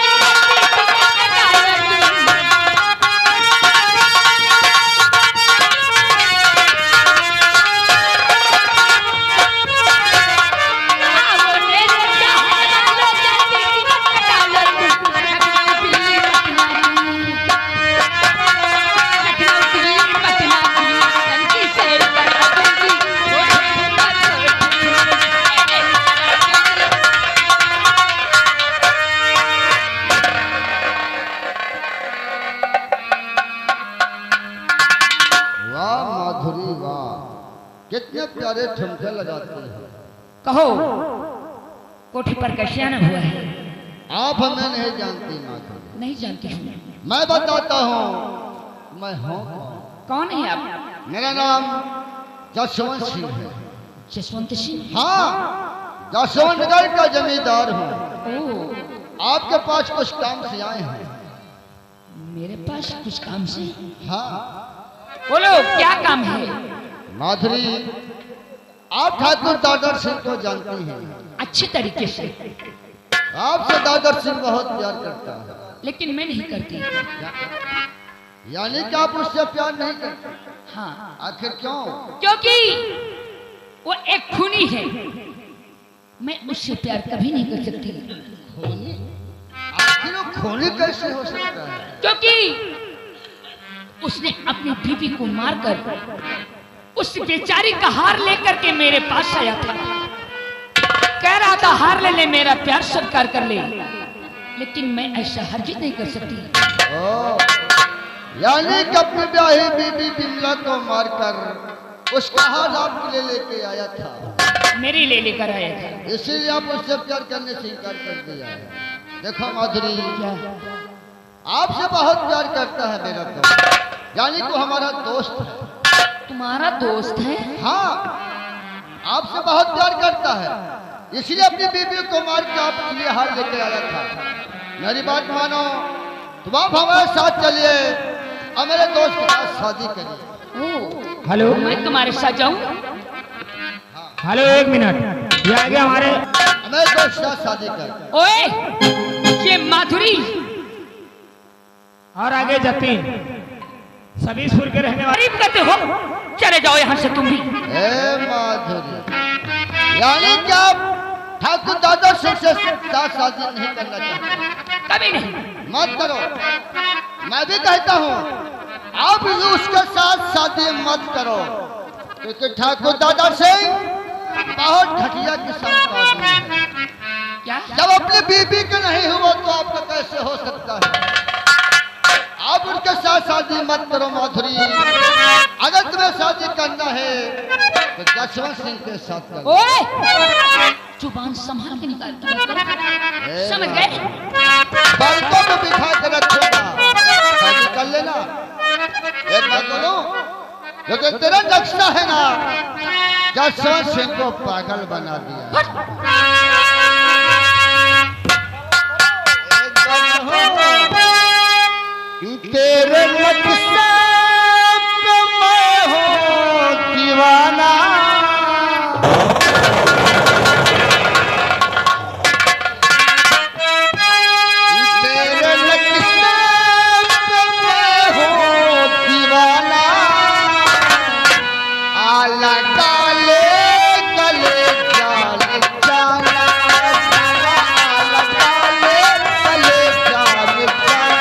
कितने प्यारे ठुमके लगाते हैं। कहो कोठी पर कैसे आना हुआ है? आप हमें नहीं जानती माधुरी? नहीं जानती हूँ। मैं बताता हूँ मैं हूँ कौन है आप? मेरा नाम जसवंत सिंह है। जसवंत सिंह? हाँ, जसवंतगढ़ का जमींदार हूँ। ओह, आपके पास कुछ काम से आए हैं। मेरे पास कुछ काम से? हाँ। बोलो क्या काम है? माधुरी, आप ठाकुर दादर सिंह को जानती हैं? अच्छी तरीके से। आपसे दादर सिंह बहुत प्यार करता है। लेकिन मैं नहीं करती। यानी कि आप उससे प्यार नहीं करते? हाँ। आखिर क्यों? क्योंकि वो एक खूनी है, मैं उससे प्यार कभी नहीं कर सकती। खूनी? आखिर वो खूनी कैसे हो सकता है? क्योंकि उसने अपनी बीवी को मारकर उस बेचारी का हार लेकर के मेरे पास आया था। कह रहा था हार ले ले, मेरा प्यार स्वीकार कर ले, लेकिन मैं ऐसा हरगिज नहीं कर सकती। यानी कि अपनी ब्याही बीबी बिमला को मारकर उसका हार आपके लिए लेके आया था? मेरी ले लेकर आया था। इसीलिए आप उससे प्यार करने से इनकार कर दिया है। देखो माधुरी, आपसे बहुत प्यार करता है मेरा दोस्त, यानी कि हमारा दोस्त है। तुम्हारा दोस्त है? हाँ, आपसे बहुत प्यार करता है, इसलिए अपनी बीबी को मार के आपके लिए हार लेके आया था। मेरी बात मानो तो आप हमारे साथ चलिए और मेरे दोस्त के साथ शादी करिए। हेलो, मैं तुम्हारे साथ जाऊं? हेलो, एक मिनट, ये आ गया हमारे। मेरे दोस्त के साथ शादी कर। ओए, ये माधुरी और आगे जतीन, सबीसपुर के रहने वाले। गरीब कहते हो, चले जाओ यहाँ से तुम भी। ए माधुरी, यानी कि आप ठाकुर दादा सिंह से साथ शादी नहीं करना चाहते? कभी नहीं। मत करो, मैं भी कहता हूँ आप भी उसके साथ शादी मत करो, क्योंकि ठाकुर दादा सिंह बहुत घटिया किस्म का आदमी है। क्या? जब अपनी बीबी के नहीं हुआ तो आपका कैसे हो सकता है? आप उनके साथ शादी मत करो माधुरी। अगर तुम्हें शादी करना है तो जसवंत सिंह के साथ करो। ओए, जुबान संभाल के निकाल के बात करो। समझ गए? बालकों में बिठा कर रखूंगा। जो कि तेरा नक्शा है ना, जसवंत सिंह को पागल बना दिया। तेरे नक्शे पे मैं हूँ दीवाना, तेरे नक्शे पे मैं हूँ दीवाना, आला डाले गले जाल जाना, आला डाले गले जाल जाना।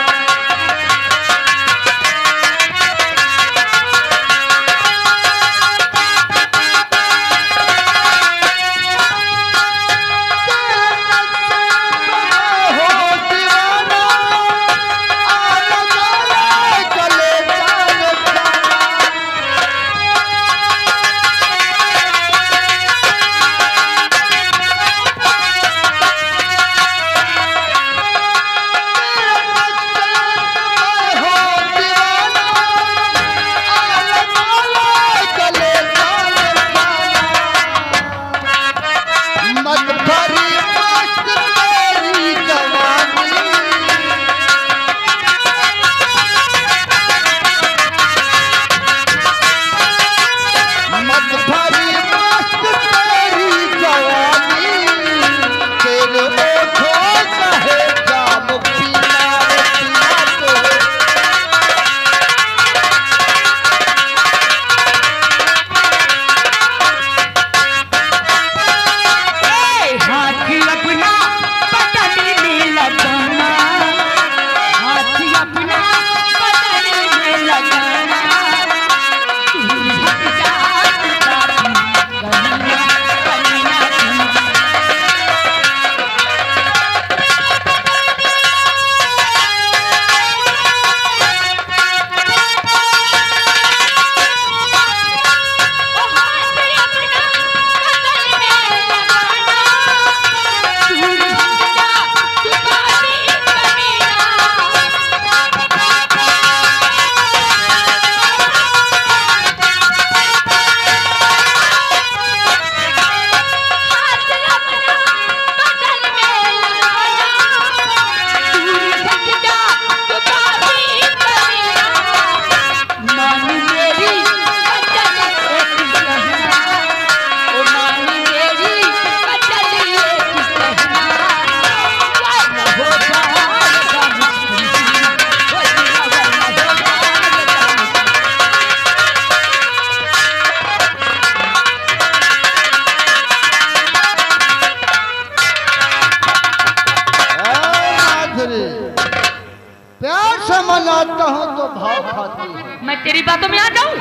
प्यार से मनाता हूँ तो भाव खाती है। मैं तेरी बातों में आ जाऊं?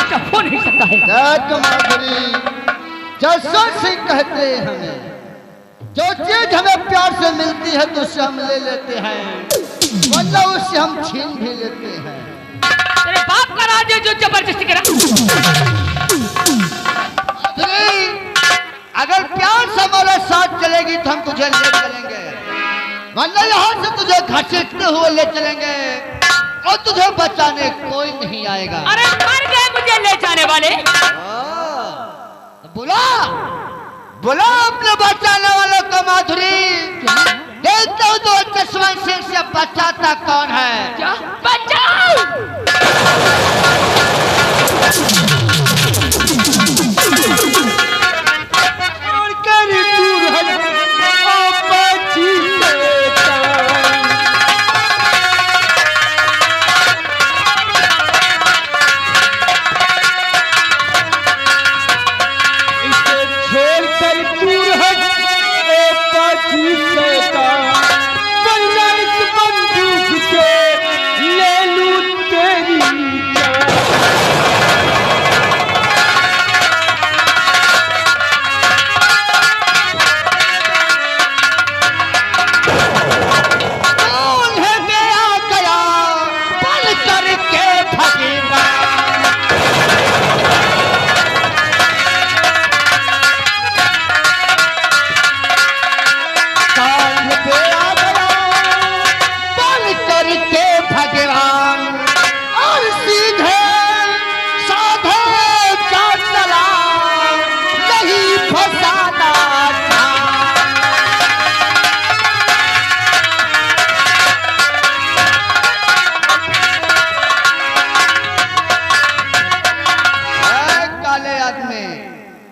अच्छा हो नहीं सकता है। क्या माधुरी, जसवंत सिंह कहते हैं हमें, जो चीज हमें प्यार से मिलती है तो उससे हम ले लेते हैं, वरना उससे हम छीन भी लेते हैं। तेरे बाप का राज है जो जबरदस्ती करा। माधुरी, अगर प्यार से हमारे साथ चलेगी तो हम तुझे ले चलेंगे, वरना यहाँ से तुझे घसीटते हुए ले चलेंगे और तुझे बचाने कोई नहीं आएगा। अरे मर गए मुझे ले जाने वाले। बुला बुला अपने बचाने वालों को माधुरी, देखता हूँ तो जसवंत सिंह से बचाता कौन है। क्या बचाओ? बंदूक से ले लूं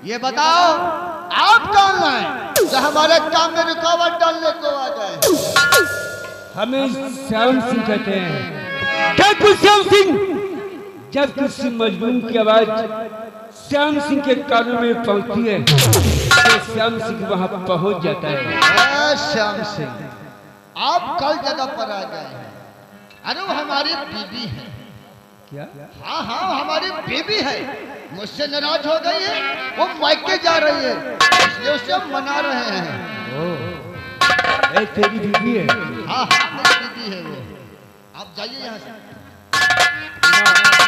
ये बताओ आप कौन हैं जो हमारे काम में रुकावट डालने को आ जाए? हमें श्याम सिंह कहते हैं। क्या कुछ श्याम सिंह? जब किसी मजलूम की आवाज श्याम सिंह के कानों में पहुंचती है तो श्याम सिंह वहां पहुंच जाता है। श्याम सिंह, आप कल जगह पर आ गए हैं। अरे वो हमारी बीबी है। क्या? हाँ हाँ, हमारी बीबी है, मुझसे नाराज हो गई है, वो मायके जा रही है, इसलिए उसे हम मना रहे हैं। तेरी बीबी है? हाँ हाँ, मेरी बीबी है वो। आप जाइए यहाँ से,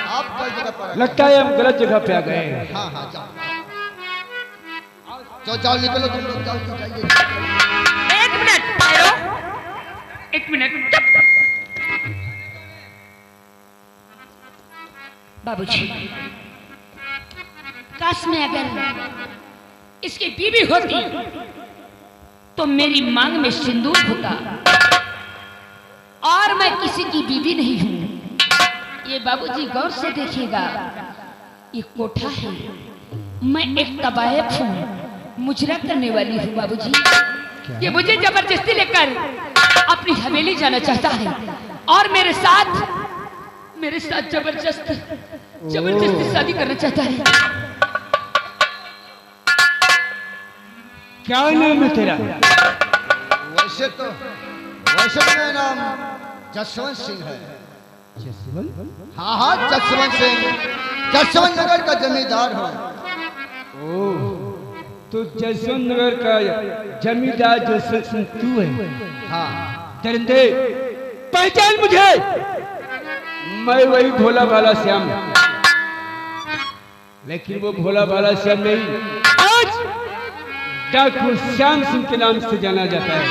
आप कल जगह पर। लगता है हम गलत जगह पे आ गए हैं। हाँ हाँ, जाओ जाओ जाओ, निकलो तुम लोग, जाओ जाइए। एक मिनट ठहरो, एक मिनट। बाबूजी, काश में अगर इसकी बीवी होती तो मेरी मांग में सिंदूर होता, और मैं किसी की बीवी नहीं हूं। ये बाबूजी गौर से देखिएगा, ये कोठा है, मैं एक तबायफ हूं, मुजरा करने वाली हूं बाबूजी। ये मुझे जबरदस्ती लेकर अपनी हवेली जाना चाहता है और मेरे साथ जबरदस्ती शादी करना चाहता है। क्या नाम है तेरा? वैसे तो मेरा नाम जसवंत सिंह है। जसवंत? हाँ हाँ, जसवंत सिंह, जसवंत नगर का जमींदार हूँ। तो जसवंत नगर का जमींदार जसवंत सिंह तू है? हाँ। दरिंदे, पहचान मुझे, मैं वही भोला भाला श्याम। लेकिन वो भोला भाला श्याम नहीं, आज डाकू श्याम सिंह के नाम से जाना जाता है।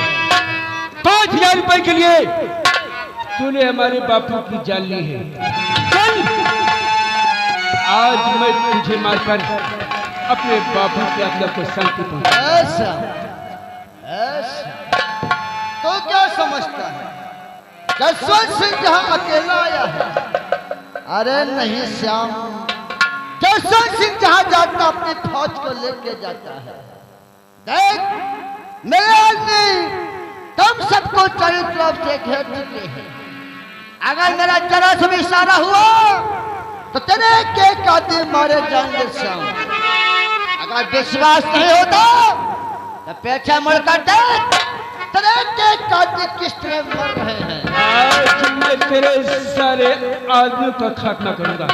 5,000 रुपए के लिए तूने हमारे बापू की जान ली है। चल, आज मैं तुझे मारकर अपने बापू की आत्मा को शांति पहुंचा। ऐसा तो क्या समझता है जसवंत सिंह जहां अकेला आया है? अरे नहीं श्याम, जसवंत सिंह जहां जाता अपनी फौज को लेके जाता है। देख मेरे आदमी तुम सबको चारों तरफ से घेर चुके हैं। अगर मेरा जरा सा भी इशारा हुआ तो तेरे एक आदमी मारे जाएंगे श्याम। अगर विश्वास नहीं होता तो पीछे मुड़कर देख, तेरे एक आदमी किस तरह मर रहे हैं। आज मैं तेरे सारे आदमियों का खात्मा करूंगा।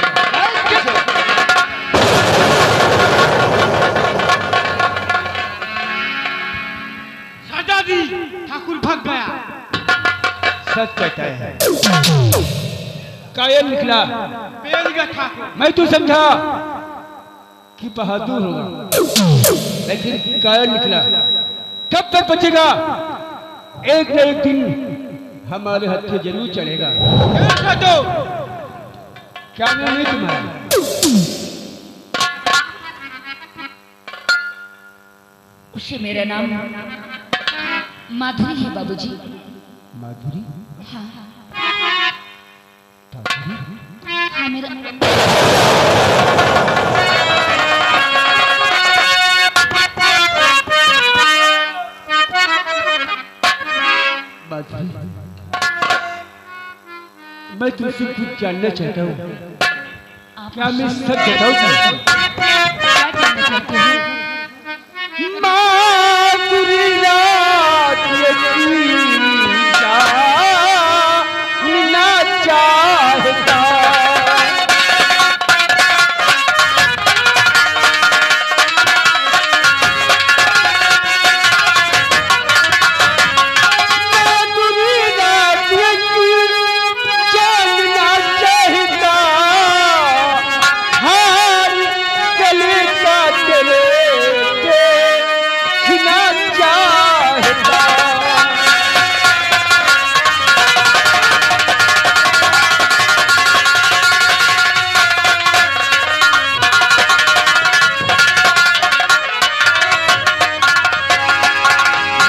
सरदादी, ठाकुर भाग गया। सच कहता है, कायल निकला। पेड़ गया ठाकुर। मैं तो समझा कि बहादुर होगा, लेकिन कायल निकला। कब तक बचेगा? एक न एक दिन हमारे हाथ से जरूर चढ़ेगा। क्या नाम है तुम्हारा? उसे मेरा नाम माधुरी है बाबूजी। माधुरी? हाँ हाँ, मेरा माधुरी, मैं तुमसे कुछ जानना चाहता हूँ। क्या मैं सच बताऊँ? क्या जानना चाहते हैं? माधुरी रात ना चाहता, माधुरी रात जानना चाहता, हार गले का तेरे देखना चाहता।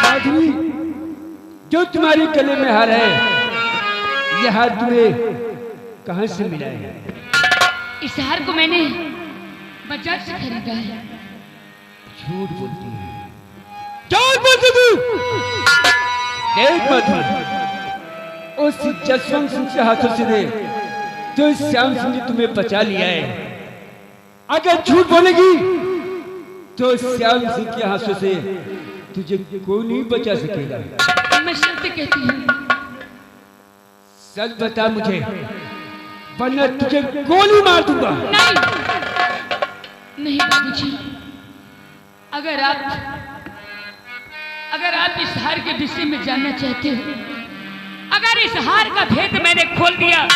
माधुरी, जो तुम्हारी गले में हार है, यह हार तुम्हें कहां से मिला है? इस हार को मैंने बाजार से खरीदा है। झूठ बोलती है, झूठ बोलती तू। देख मधु, उस जसवंत सिंह के हाथों से दे तो श्याम सिंह ने तुम्हें बचा लिया है। अगर झूठ बोलेगी तो श्याम सिंह के हाथों से तुझे कोई नहीं बचा सकेगा। मैं सत्य कहती हूँ। सच बता मुझे, वरना तुझे गोली मार दूंगा। नहीं नहीं बाबूजी, अगर आप इस हार के विषय में जानना चाहते हो, अगर इस हार का भेद मैंने खोल दिया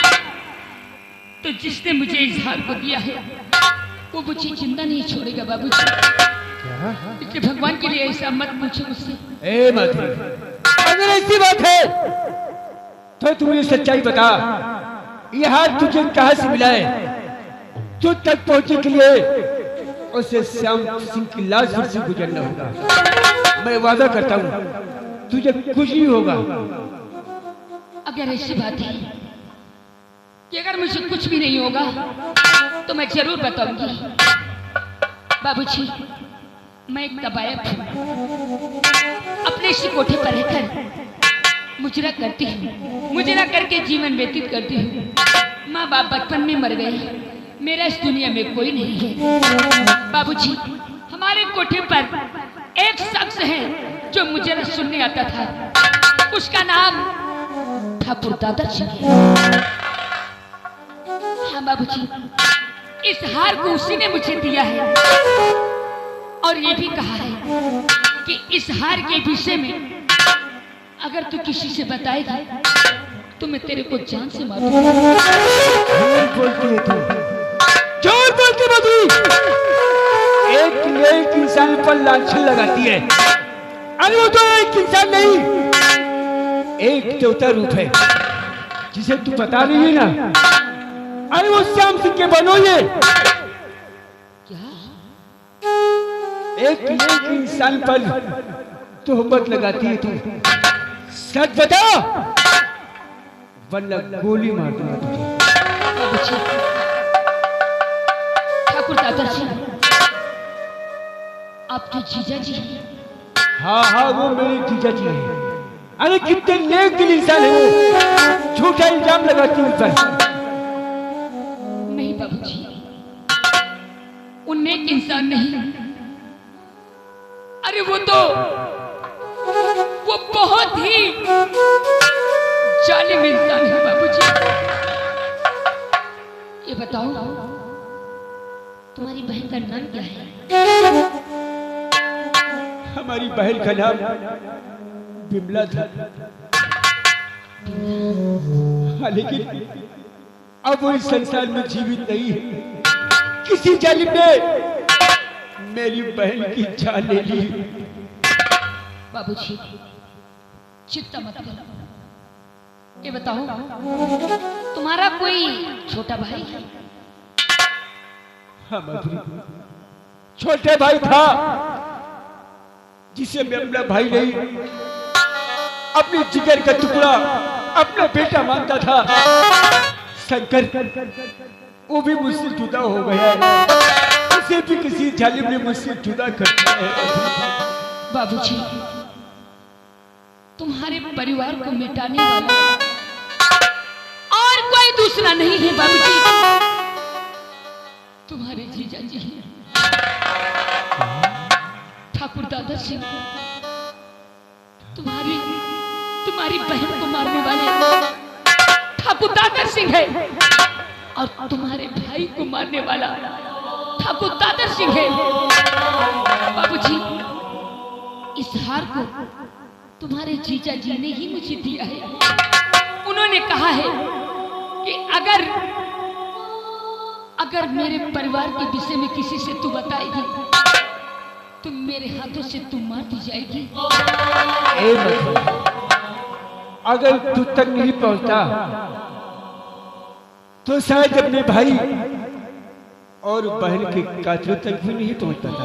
तो जिसने मुझे इस हार को दिया है वो मुझे जिंदा नहीं छोड़ेगा बाबूजी। इसलिए भगवान के लिए ऐसा मत पूछो मुझसे। ए मधु, अगर ऐसी बात है तो तू मुझे सच्चाई बता, यह हार तुझे कहां से मिला है? तुझ तक पहुंचने के लिए उसे श्याम सिंह की लाश पर से गुजरना होगा। मैं वादा करता हूं तुझे कुछ नहीं होगा। अगर ऐसी बात है कि अगर मुझे कुछ भी नहीं होगा तो मैं जरूर बताऊंगी। बाबूजी, मैं एक तबायत हूँ, अपने इसी कोठे पर रहकर मुजरा करती हूँ, मुजरा करके जीवन व्यतीत करती हूँ। माँ बाप बचपन में मर गए, मेरा इस दुनिया में कोई नहीं है। बाबूजी, हमारे कोठे पर एक शख्स है जो मुजरा सुनने आता था, उसका नाम ठाकुर दादा सिंह है। हाँ बाबूजी, इस हार को उसी ने मुझे दिया है और ये भी कहा है कि इस हार के विषय में अगर तू किसी से बताएगी तो मैं तेरे को जान से मारूंगा। झूठ बोलती मधु, एक इंसान पर लांछन लगाती है। अरे वो तो एक इंसान नहीं, एक देवता रूप है जिसे तू बता रही है ना। अरे वो श्याम सिंह के बनोये। एक इंसान पर तोहमत लगाती है तू। सच बता, वरना गोली मार दूंगा तुझे। ठाकुर दादाजी, आप जो जीजा जी हैं? हाँ, वो मेरे जीजा जी हैं। अरे कितने नेक दिल इंसान है वो, झूठा इल्जाम लगाती है उस पर। नहीं बाबूजी, वो नेक इंसान नहीं। अरे वो बहुत ही जालिम इंसान है बाबूजी। ये बताओ, तुम्हारी बहन का नाम क्या है? हमारी बहन का नाम बिमला था। हाँ, लेकिन अब वो इस संसार में जीवित नहीं है। किसी जालिम ने मेरी बहन की जान ले ली। बाबूजी, चिंता मत करो। ये बताओ, तुम्हारा कोई छोटा भाई है? हाँ मधुरी, छोटे भाई था जिसे मैं अपना भाई नहीं, अपनी जिगर का टुकड़ा, अपना बेटा मानता था। शंकर, वो भी मुझसे जुदा हो गया है। उसे भी किसी जालिम ने मुझसे जुदा कर दिया है। बाबूजी, तुम्हारे परिवार को मिटाने वाला और कोई दूसरा नहीं है बाबूजी, तुम्हारे जीजा जी हैं, ठाकुर दादा सिंह। तुम्हारी बहन को मारने वाले ठाकुर दादा सिंह है और तुम्हारे भाई को मारने वाला ठाकुर दादा सिंह है। बाबूजी, इस हार को तुम्हारे जीजा जी ने ही मुझे दिया है। उन्होंने कहा है कि अगर मेरे परिवार के विषय में किसी से तू बताएगी तो मेरे हाथों से तू मार दी जाएगी। अगर तू तक नहीं पहुंचता तो शायद अपने भाई और बहन के कातिलों तक भी नहीं पहुंच पाता।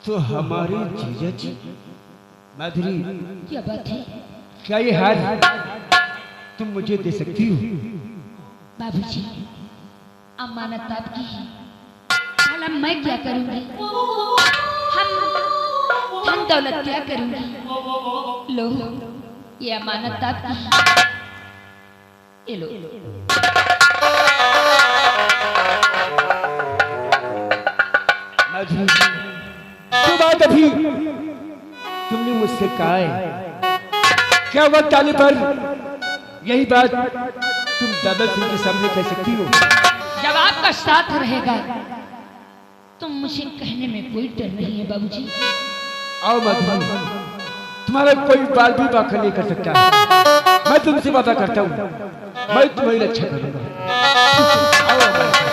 तो हमारे जीजा जी, माधुरी, क्या बात है? क्या ये हार तुम मुझे दे सकती हो? बाबूजी, अमानत आपकी है, भला मैं क्या करूंगी? हम धन दौलत क्या करूंगी? लो, ये अमानत आपकी, ये लो। जो बात अभी तुमने मुझसे कहा है, क्या वक्त आने पर यही बात तुम दादा सिंह के सामने कह सकती हो? जब आपका साथ रहेगा तो मुझे कहने में कोई डर नहीं है बाबूजी। आओ माधुरी, तुम्हारा कोई बाल भी बाखर नहीं कर सकता है। मैं तुमसे वादा करता हूँ, मैं तुम्हारी रक्षा करूंगा। आओ हमारे साथ।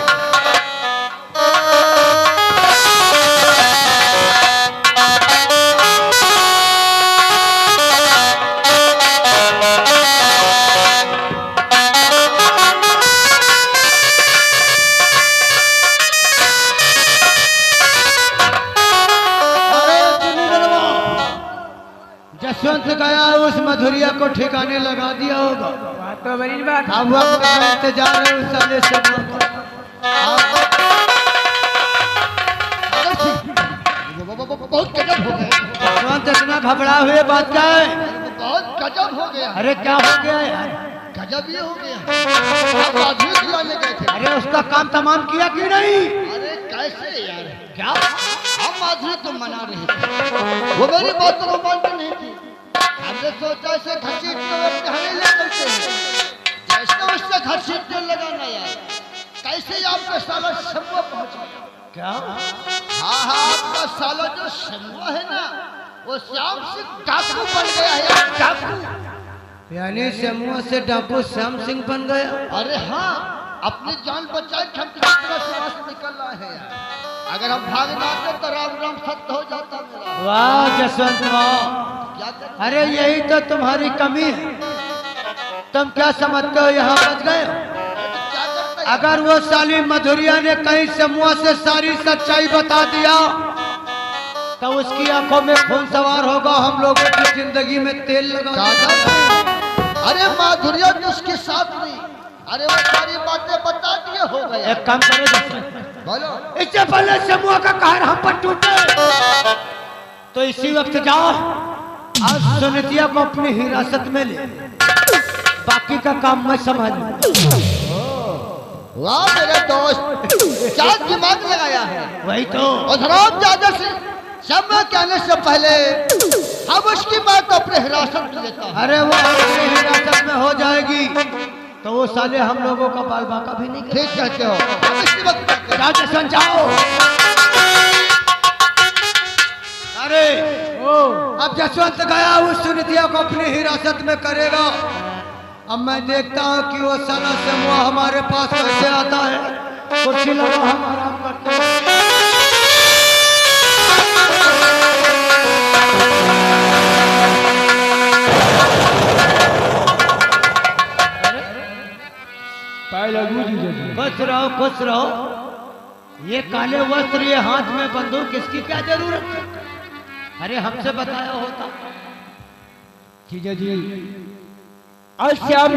जसवंत गया उस मधुरिया को ठिकाने लगा दिया होगा। तो बड़ी बात। अब वक्त का इंतजार है उस साले से। बहुत गजब हो गया, जसवंत इतना घबरा हुए बात क्या है? बहुत गजब हो गया। अरे क्या हो गया यार? गजब ये हो गया, आप माधुरी दिलाने गए थे। अरे उसका काम तमाम किया कि नहीं? अरे कैसे यार, क्या हम माधुरी तो मना रहे थे, वो मेरी बात को मानती नहीं थी। हमने सोचा इसे घसीटते हुए टहने ले चलते हैं, जैसे उससे घसीटने लगा ना यार, कैसे आपका साला शम्मा पहुंचा। क्या? हाँ हाँ, आपका साला जो शम्मा है ना, वो श्याम सिंह डाकू बन गया है यार, डाकू। यानी समूह से डाकू श्याम सिंह बन गया? अरे हाँ, अपनी जान बचाए हम किसी तरह से वहां से निकल रहे हैं यार। अगर हम भाग ना आते तो राम राम सत्य हो जाता मेरा। वाह जसवंत वाह, क्या करते? अरे यही तो तुम्हारी कमी है। तुम क्या समझते हो यहाँ बच गए? क्या करते? अगर वो साली मधुरिया ने कहीं समूह से सारी सच्चाई बता दिया तो उसकी आंखों में खून सवार होगा, हम लोगों की जिंदगी में तेल लगा देगा। अरे माधुरिया तो उसके साथ नहीं, अरे वो सारी बातें बता दिए हो गया। एक काम करो जसवंत, बोलो। इससे पहले समूह का कहर हम पर टूटे तो इसी वक्त जाओ आज सुनीतिया को अपनी हिरासत में ले, बाकी का काम मैं संभाल लूंगा। वाह मेरे दोस्त, क्या दिमाग लगाया है। वही तो। उधर ज्यादा से समय के आने से पहले हम उसकी माँ को अपने हिरासत में लेता हूं। अरे वो अपनी हिरासत में हो जाएगी तो वो साले हम लोगों का बाल बाका भी नहीं ठीक कहते हो, हम इसी वक्त करते हैं। जाओ जसवंत जाओ। अरे अब जसवंत गया उस सुनीतिया को अपनी हिरासत में करेगा। अब मैं देखता हूँ कि वो साला समूह हमारे पास कैसे आता है। कुर्सी लगा, हम आराम करते हैं। खुश रहो खुश रहो। ये काले वस्त्र, ये हाथ में बंदूक, इसकी क्या जरूरत है? अरे हमसे बताया होता। जीजा जी, आज श्याम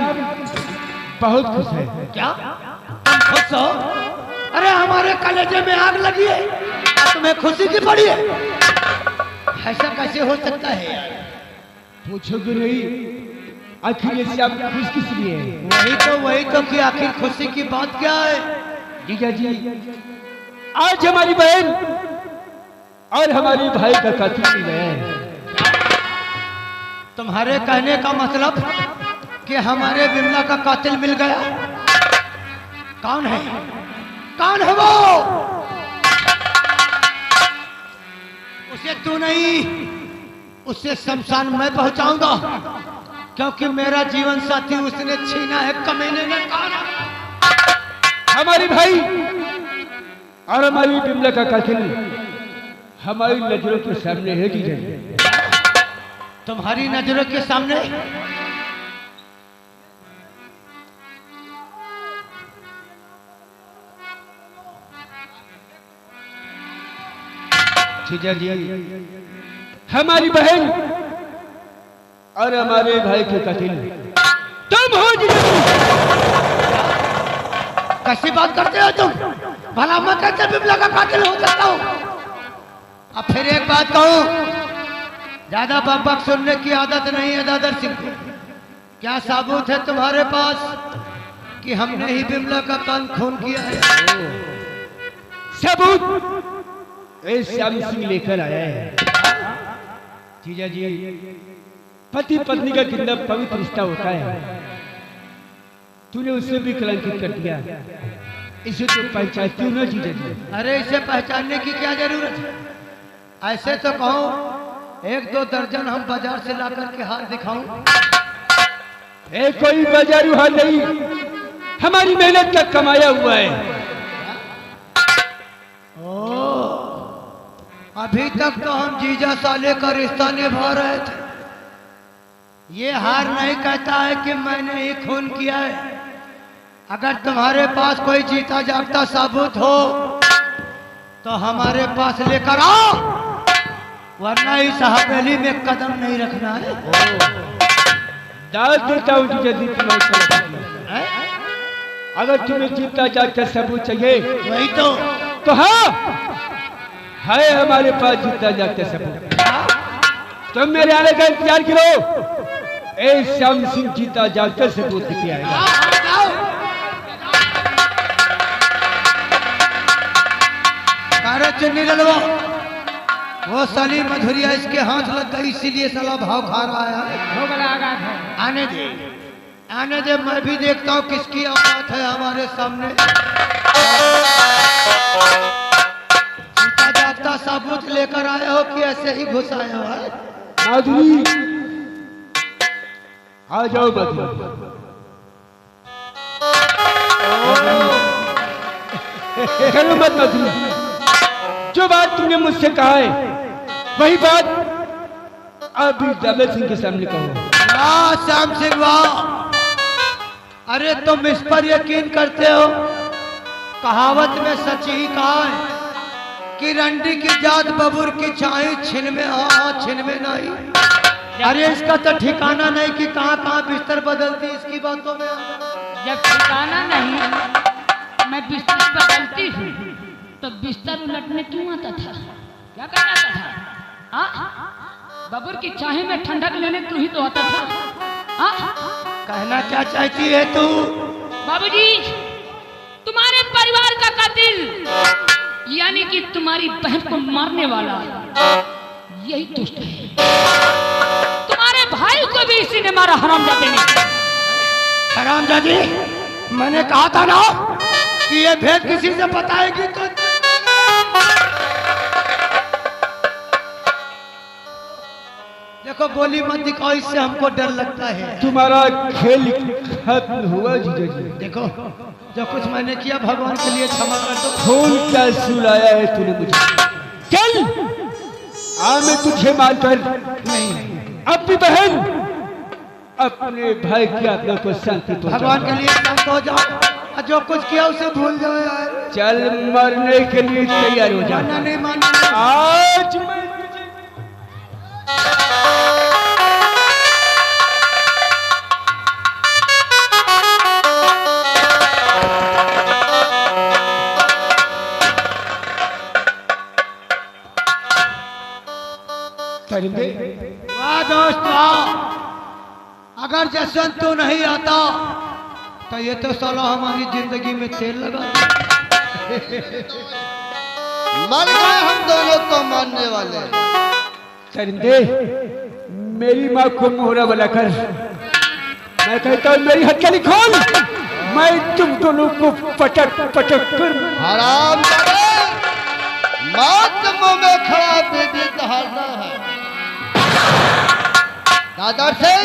बहुत खुश है। क्या तुम खुश हो? अरे हमारे कलेजे में आग लगी है, तुम्हें खुशी की पड़ी है? ऐसा कैसे हो सकता है? पूछोगे नहीं, आखिर ये श्याम खुश किस लिए है? वही तो कि आखिर खुशी की बात क्या है? जीजा जी, आज हमारी बहन और हमारी भाई का कातिल मिल गया है। तुम्हारे कहने का मतलब कि हमारे बिमला का कातिल मिल गया? कौन है? कौन है वो? उसे तू नहीं, उसे शमशान मैं पहुंचाऊंगा, क्योंकि मेरा जीवन साथी उसने छीना है, कमीने ने। कौन है? हमारी भाई और हमारी बिमला का कातिल हमारी नजरों के सामने है जीजा जी। तुम्हारी नजरों के सामने? जीजा जी, हमारी बहन और हमारे भाई के कातिल तुम हो जीजा जी। कैसी बात करते हो तुम? भला मैं कैसे बिमला का कातिल हो सकता हूँ? अब फिर एक बात कहूँ, ज्यादा बकबक सुनने की आदत नहीं है दादर सिंह को। क्या सबूत है तुम्हारे पास कि हमने ही बिमला का कान खून किया है? सबूत श्याम सिंह लेकर आया है। जीजा जी, पति पत्नी का कितना पवित्र रिश्ता होता है, तूने उसे भी कलंकित कर दिया। इसे तो पहचानती हूँ ना जीजा जी। अरे इसे पहचानने की क्या जरूरत है? ऐसे तो कहो 1-2 दर्जन हम बाजार से ला करके हार दिखाऊं। कोई बाजारू हार नहीं, हमारी मेहनत का कमाया हुआ है। अभी तक तो हम जीजा साले का रिश्ता निभा रहे थे। ये हार नहीं कहता है कि मैंने ही खून किया है। अगर तुम्हारे पास कोई जीता जागता सबूत हो तो हमारे पास लेकर आओ, वरना इस हवेली में कदम नहीं रखना है। दाद देता हूँ जीजा जी तुम्हें। अगर तुम्हें जीता जागता सबूत चाहिए वही तो हाँ है हमारे पास जीता जागता सबूत। तुम मेरे आने का इंतजार करो, श्याम सिंह जीता जागता सबूत लेके आएगा। चुन्नी ललवा, वो साली मधुरिया इसके हाथ लग गई, इसीलिए साला भाव खा रहा है। आने दे, मैं भी देखता हूँ किसकी औकात है हमारे सामने। जीता जागता सबूत लेकर आए हो कि ऐसे ही घुस आए हो? माधुरी आ जाओ माधुरी। चलो मत माधुरी, जो बात तुमने मुझसे कहा है वही बात अभी दादा सिंह के सामने कहूँ। श्याम सिंह वाह, अरे तुम इस पर यकीन करते हो? कहावत में सच ही कहा है कि रंडी की जात बबूर की चाहे छिन में हाँ छिन में नहीं। अरे इसका तो ठिकाना नहीं कि कहाँ कहाँ बिस्तर बदलती, इसकी बातों में जब ठिकाना नहीं मैं बिस्तर बदलती हूँ तो बिस्तर उलटने क्यों आता था? क्या करना था? बबूर की चाहे में ठंडक लेने तू ही तो आता था। कहना क्या चाहती है तू? बाबूजी, तुम्हारे परिवार का कातिल यानी कि तुम्हारी बहन को मारने वाला यही दुष्ट है। तुम्हारे भाई को भी इसी ने मारा, हरामजादे ने। हरामजादी, मैंने कहा था ना कि ये भेद किसी से बताएगी तो। देखो गोली मत दिखाओ, इससे हमको डर लगता है। तुम्हारा खेल खत्म हुआ जीजा जी। देखो जो कुछ मैंने किया भगवान के लिए क्षमा कर दो। खून क्या सुलाया है तूने मुझे? चल मैं तुझे मारकर नहीं, अपनी बहन अपने भाई की आत्मा को शांति पहुंचा। भगवान के लिए शांत हो जाओ, जो कुछ किया उसे भूल जाओ यार। चल मरने के लिए तैयार हो जा। नहीं मानना आज मैं वाह दोस्त वाह, अगर जसवंत तू नहीं आता तो ये तो साला हमारी जिंदगी में तेल लगा। मर गए हम दोनों तो मानने वाले। चरिंदे, मेरी माँ को मोहरा बनाकर मैं कहता हूँ मेरी हथकड़ी खोल, मैं तुम दोनों को पटक पटक कर। हराम मौत मुंह में खड़ा बेबी दहाड़ना है। दादा सिंह,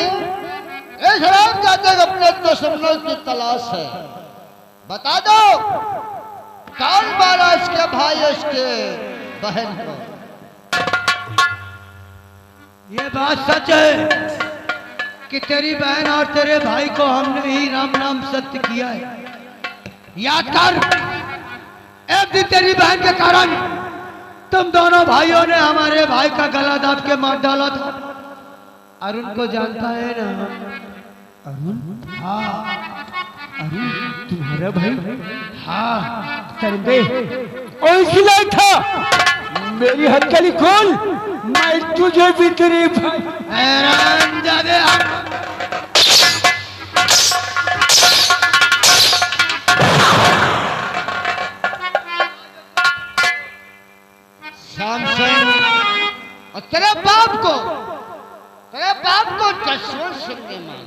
इस हराम जाते अपने दुश्मनों की तलाश है। बता दो कौन मारा इसके भाई उसके बहन को? ये बात सच है कि तेरी बहन और तेरे भाई को हमने ही राम नाम सत्य किया है। याद कर, एक दिन तेरी बहन के कारण तुम दोनों भाइयों ने हमारे भाई का गला दाब के मार डाला था। अरुण को जानता है ना? अरुण? हाँ अरुण तुम्हारा भाई? हाँ, तरंदे और इसलिए था मेरी हथकड़ी खोल, मैं तुझे भी तेरे भाई हैरान जादे श्याम सिंह और तेरे बाप को जसवंत सिंह ने मारा।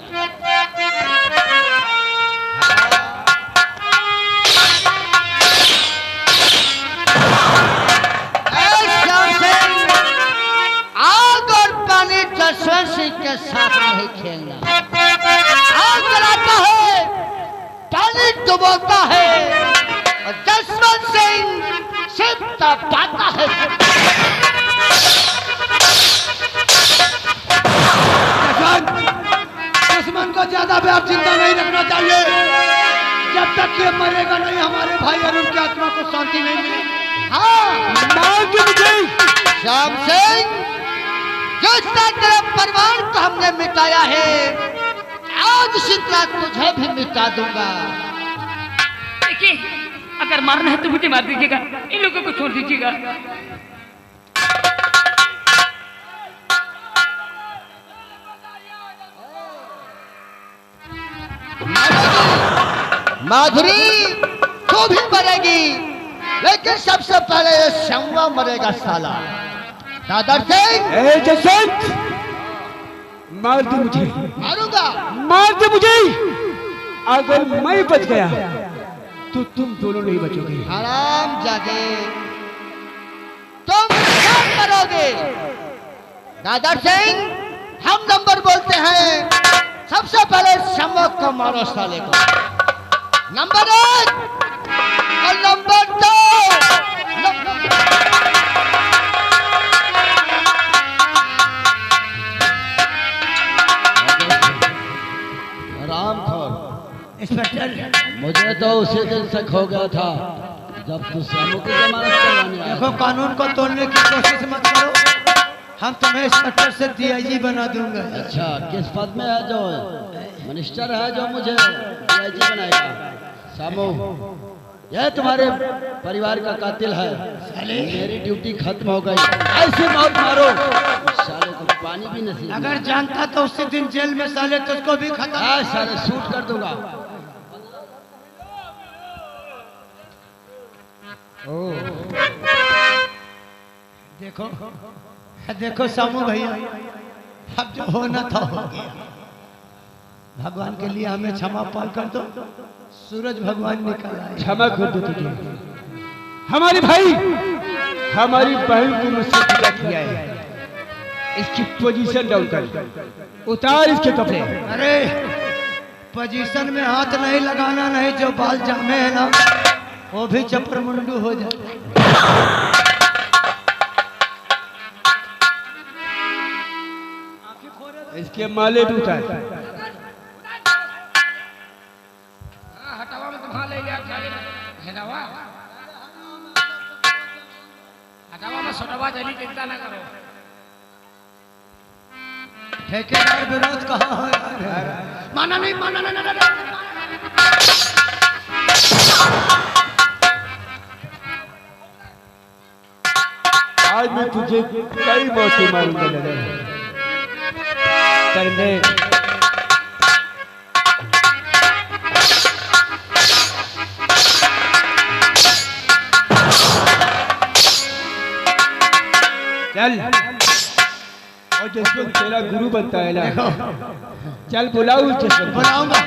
श्याम सिंह, आग और पानी जसवंत सिंह के साथ नहीं खेलना। आग जलाता है, पानी डुबोता है और जसवंत सिंह सिर्फ तपाता है। दुश्मन को ज्यादा व्याप चिंता नहीं रखना चाहिए। जब तक ये मरेगा नहीं, हमारे भाई अरुण की आत्मा को शांति नहीं मिलेगी। हाँ, श्याम सिंह, जिस तरह तेरे परिवार को हमने मिटाया है, आज इसी तरह तुझे भी मिटा दूंगा। देखिए, अगर मारना है तो मुझे मार दीजिएगा, इन लोगों को छोड़ दीजिएगा। माधुरी, तू भी मरेगी, लेकिन सबसे पहले ये शंवा मरेगा साला। दादर सिंह, ए जसवंत, मार दे मुझे, मारूंगा। मार दे मुझे। अगर मैं बच गया तो तुम दोनों नहीं बचोगे। हराम जादे, तुम क्या करोगे? दादर सिंह, हम नंबर बोलते हैं। सबसे पहले शंवा को मारो साले को। नंबर 1 और नंबर 2। इंस्पेक्टर, मुझे तो उसी दिन शक हो गया था जब तू श्यामू की जमानत करवाने आया। देखो, कानून को तोड़ने की कोशिश मत करो। हम तुम्हें इंस्पेक्टर से DIG बना दूंगा। अच्छा, किस पद में है? जो मिनिस्टर है जो मुझे DIG बनाएगा। श्यामू, यह तुम्हारे परिवार का कातिल है। मेरी ड्यूटी खत्म हो गई। ऐसे मौत मारो, उस साले को पानी भी नसीब। अगर जानता तो उसी दिन जेल में साले तुझको भी खत्म। साले शूट कर दूंगा। देखो देखो सामू भैया, अब जो होना था हो गया। भगवान के लिए हमें क्षमा पाल कर दो। सूरज भगवान निकल आए। क्षमा कर दो तुझे। हमारे भाई, हमारी बहन को मुझसे जुदा किया है। इसकी पोजीशन डाउन कर, उतार इसके कपड़े। अरे, पोजीशन में हाथ नहीं लगाना, नहीं जो बाल जामे है ना, वो भी चपर मुंडू हो जाए। इसके माले भी उतार। हटावा में तुम्हारा ले गया हटावा हटावा में छोटावा जली, चिंता ना करो। ठेकेदार विरोध कहाँ है? माना नहीं, माना नहीं। आज मैं तुझे कई मौतें मारूंगा तरंदे। चल, और जसवंत तेरा गुरु बनता है ना। चल बुलाओ जसवंत। बुलाऊंगा,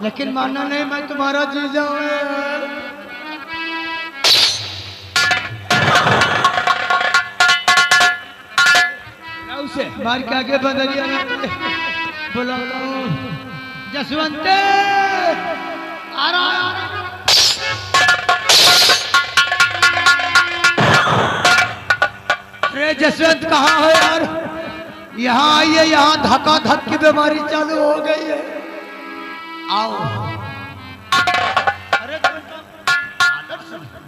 लेकिन मानना नहीं, मैं तुम्हारा जीजा हूं यार। उसे मार के आगे बदलिया बुलाता हूं। जसवंत आ रहा। अरे जसवंत कहाँ है यार? यहाँ आइए, यहाँ धक्का धक की बीमारी चालू हो गई है। आओ।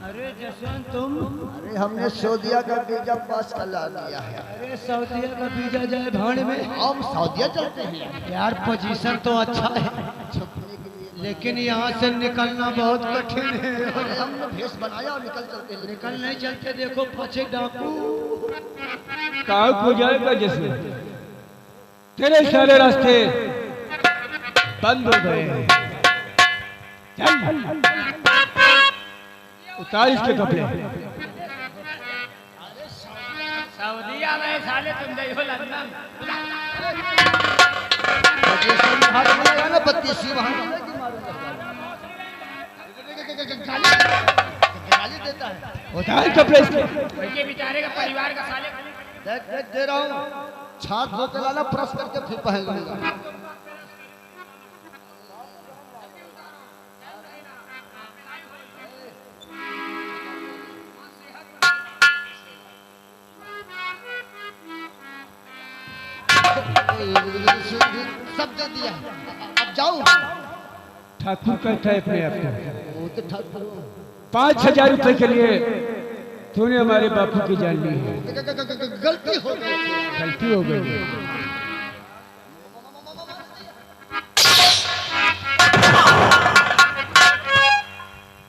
अरे जसवंत तुम? अरे हमने सऊदिया का वीजा पास करा दिया है। अरे सऊदिया का वीजा जाए भाड़ में। हम सऊदिया चलते हैं यार पोजीशन तो अच्छा है, लेकिन यहाँ से निकलना बहुत कठिन है। अरे हमने भेष बनाया और निकल चलते हैं। निकल नहीं चलते, देखो पीछे डाकू। कहाँ हो जाएगा जैसे तेरे सारे रास्ते बंद हो गए हैं। चल उतार इसके कपड़े। सऊदी आ गए साले, तुम गए हो लंदन। ना बत्तीसी वहां गाली देता है। उतार कपड़े इसके। उनके बेचारे का परिवार का साले। देख देख दे रहा हूँ, छात धो के लाना, प्रेस करके फिर पहन लूंगा। सब दे दिया, अब जाओ। ठाकुर कहता है अपने आप को। वो तो ठाकुर 5,000 रुपए के लिए तूने हमारे बापू की जान ली है। गलती हो गई, गलती हो गई।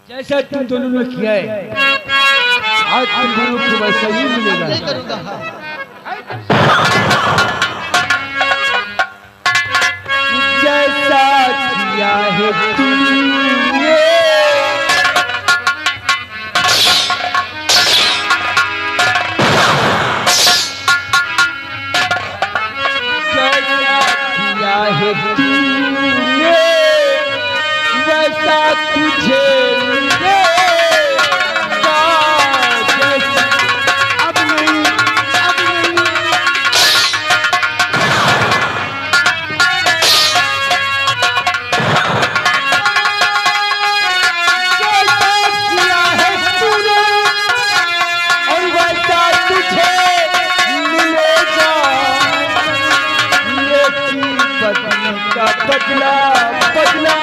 जैसा तुम दोनों ने किया है, आज तुम दोनों को वैसा ही मिलेगा। नहीं करूंगा। जैसा किया है तूने, जैसा किया है तूने, वैसा तुझे मिलेगा। अब नहीं, अब नहीं। बदला बदला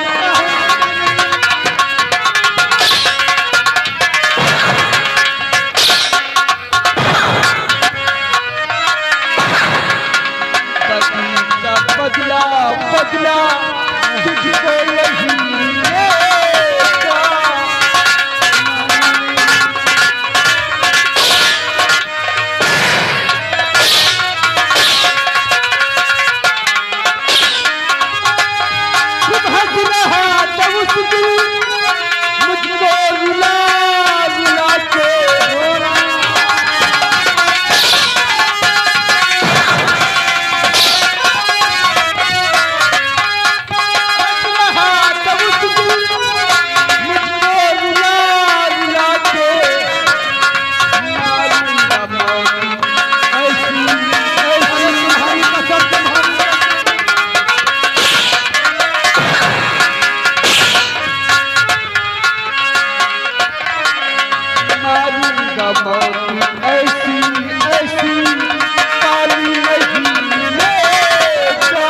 बदला बदला तुझको नहीं मिलेगा। मुझको रुला रुला के ऐसी ऐसी पाली नहीं मिलेगा।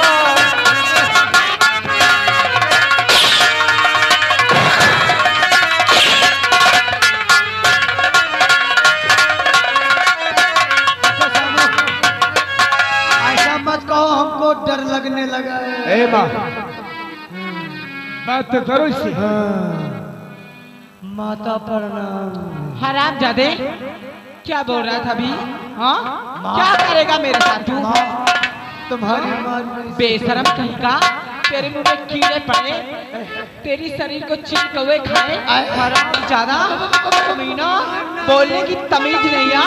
ऐसा मत कहो, हमको डर लगने लगा है। ए माँ, बात तो करो इससे। माता प्रणाम। हराम जादे, क्या बोल रहा था अभी? हाँ, क्या करेगा मेरे साथ तू? तुम्हारी माँ बेशरम कहीं का, तेरे मुंह में कीड़े पड़े, तेरी शरीर को छीन कौवे खाए। हराम ज्यादा मीना, बोलने की तमीज नहीं है,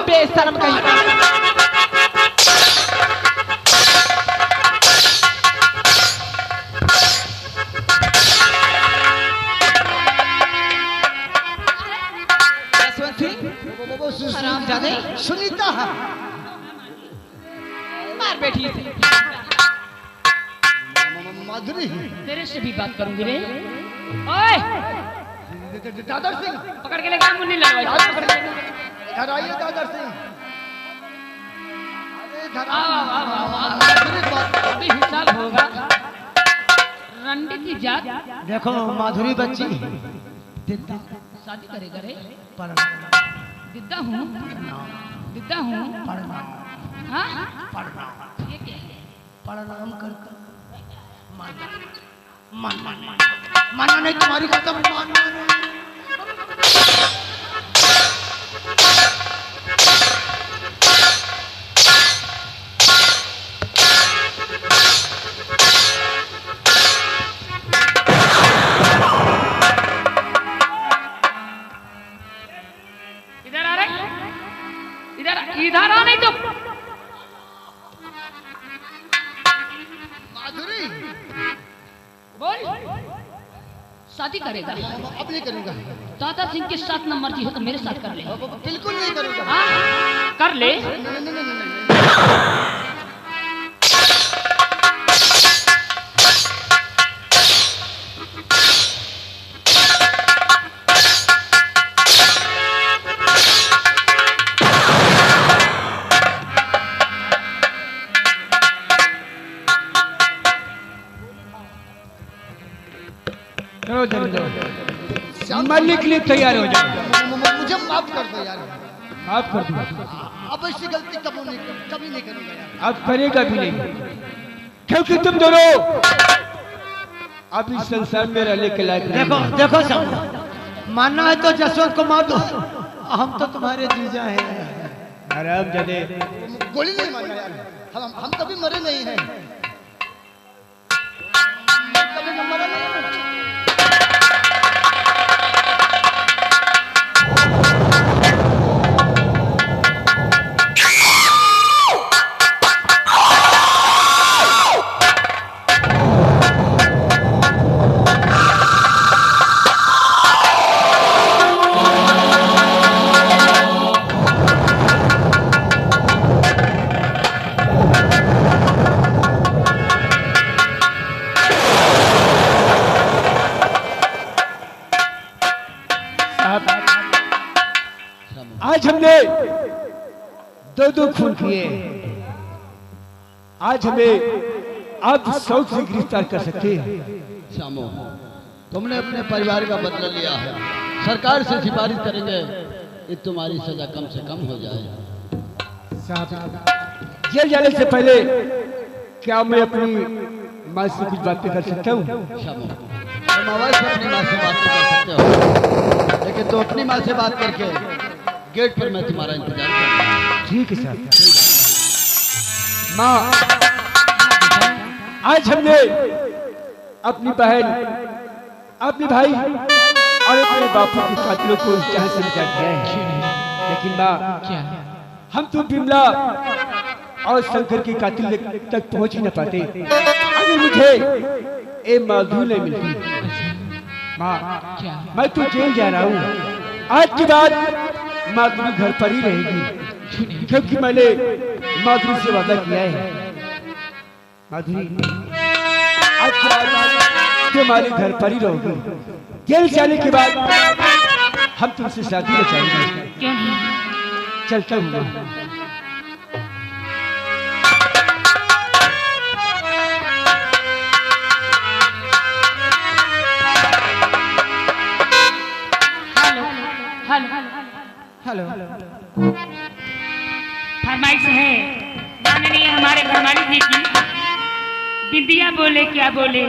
बेशरम कहीं का। हराम जादे, सुनीता मार बैठी से। माधुरी, तेरे से भी बात करूंगी रे। ओए, दादर सिंह, पकड़ के लेकर मुन्नी लगवाई। इधर आइए दादर सिंह। अरे इधर अभी हिसाब होगा। रंडी की जात देखो माधुरी बच्ची शादी करेगा रे। प्रणाम दिद्दा हूँ, दिद्दा हूँ। प्रणाम हाँ, प्रणाम ये क्या है? प्रणाम करता मान मान मान माना नहीं तुम्हारी कसम मान मान इधर आ रहे, इधर आ नहीं तो माधुरी बोल। शादी करेगा? अब नहीं करूंगा। दादा सिंह के साथ न मर्जी हो तो मेरे साथ कर ले। बिल्कुल नहीं करूंगा। हाँ कर ले। मरने के लिए तैयार हो जाओ। मुझे माफ कर दो यार। माफ कर दो। अब ऐसी गलती कभी नहीं करूंगा यार। अब करेगा भी नहीं, क्योंकि तुम दोनों अब इस संसार में रहने के लायक नहीं देखो हो। देखो सब मानना है तो जसवंत को मार दो, हम तो तुम्हारे जीजा हैं। आराम जाने। गोली नहीं मारना यार। हम कभी मरे नहीं हैं। कभी मरे नहीं हैं। आज हमने दो खून किए, आज हमें आप शौक से गिरफ्तार कर सकते हैं। श्यामो, तुमने अपने परिवार का बदला लिया है। सरकार से सिफारिश करेंगे कि तुम्हारी सजा कम से कम हो जाए। साहब, जेल जाने से पहले क्या मैं अपनी माँ से कुछ बातें कर सकता हूँ? श्यामो, तुम अवश्य अपनी माँ से बात कर सकते हो, लेकिन तो अपनी माँ से बात करके गेट पर मैं तुम्हारा इंतजार करूंगा। ठीक है साहब। माँ, आज हमने अपनी बहन, अपने भाई और अपने बापू के कातिलों को इस जहां से मिटा दिया है, लेकिन माँ हम तो बिमला और शंकर के कातिल तक पहुंच ही न पाते अगर मुझे ए माधुरी नहीं मिलती। माँ, मैं तो जेल जा रहा हूँ। आज के बाद माधुरी घर पर ही रहेगी, क्योंकि मैंने माधुरी से वादा किया है। माधुरी, आज के बाद तुम्हारे घर पर ही रहोगी। जेल जाने के बाद हम तुमसे शादी रचाएंगे। क्यों नहीं? चलता हूँ। हेलो हेलो, फरमाइश है माननीय हमारे घरवाली जी की। बिंदिया बोले क्या बोले,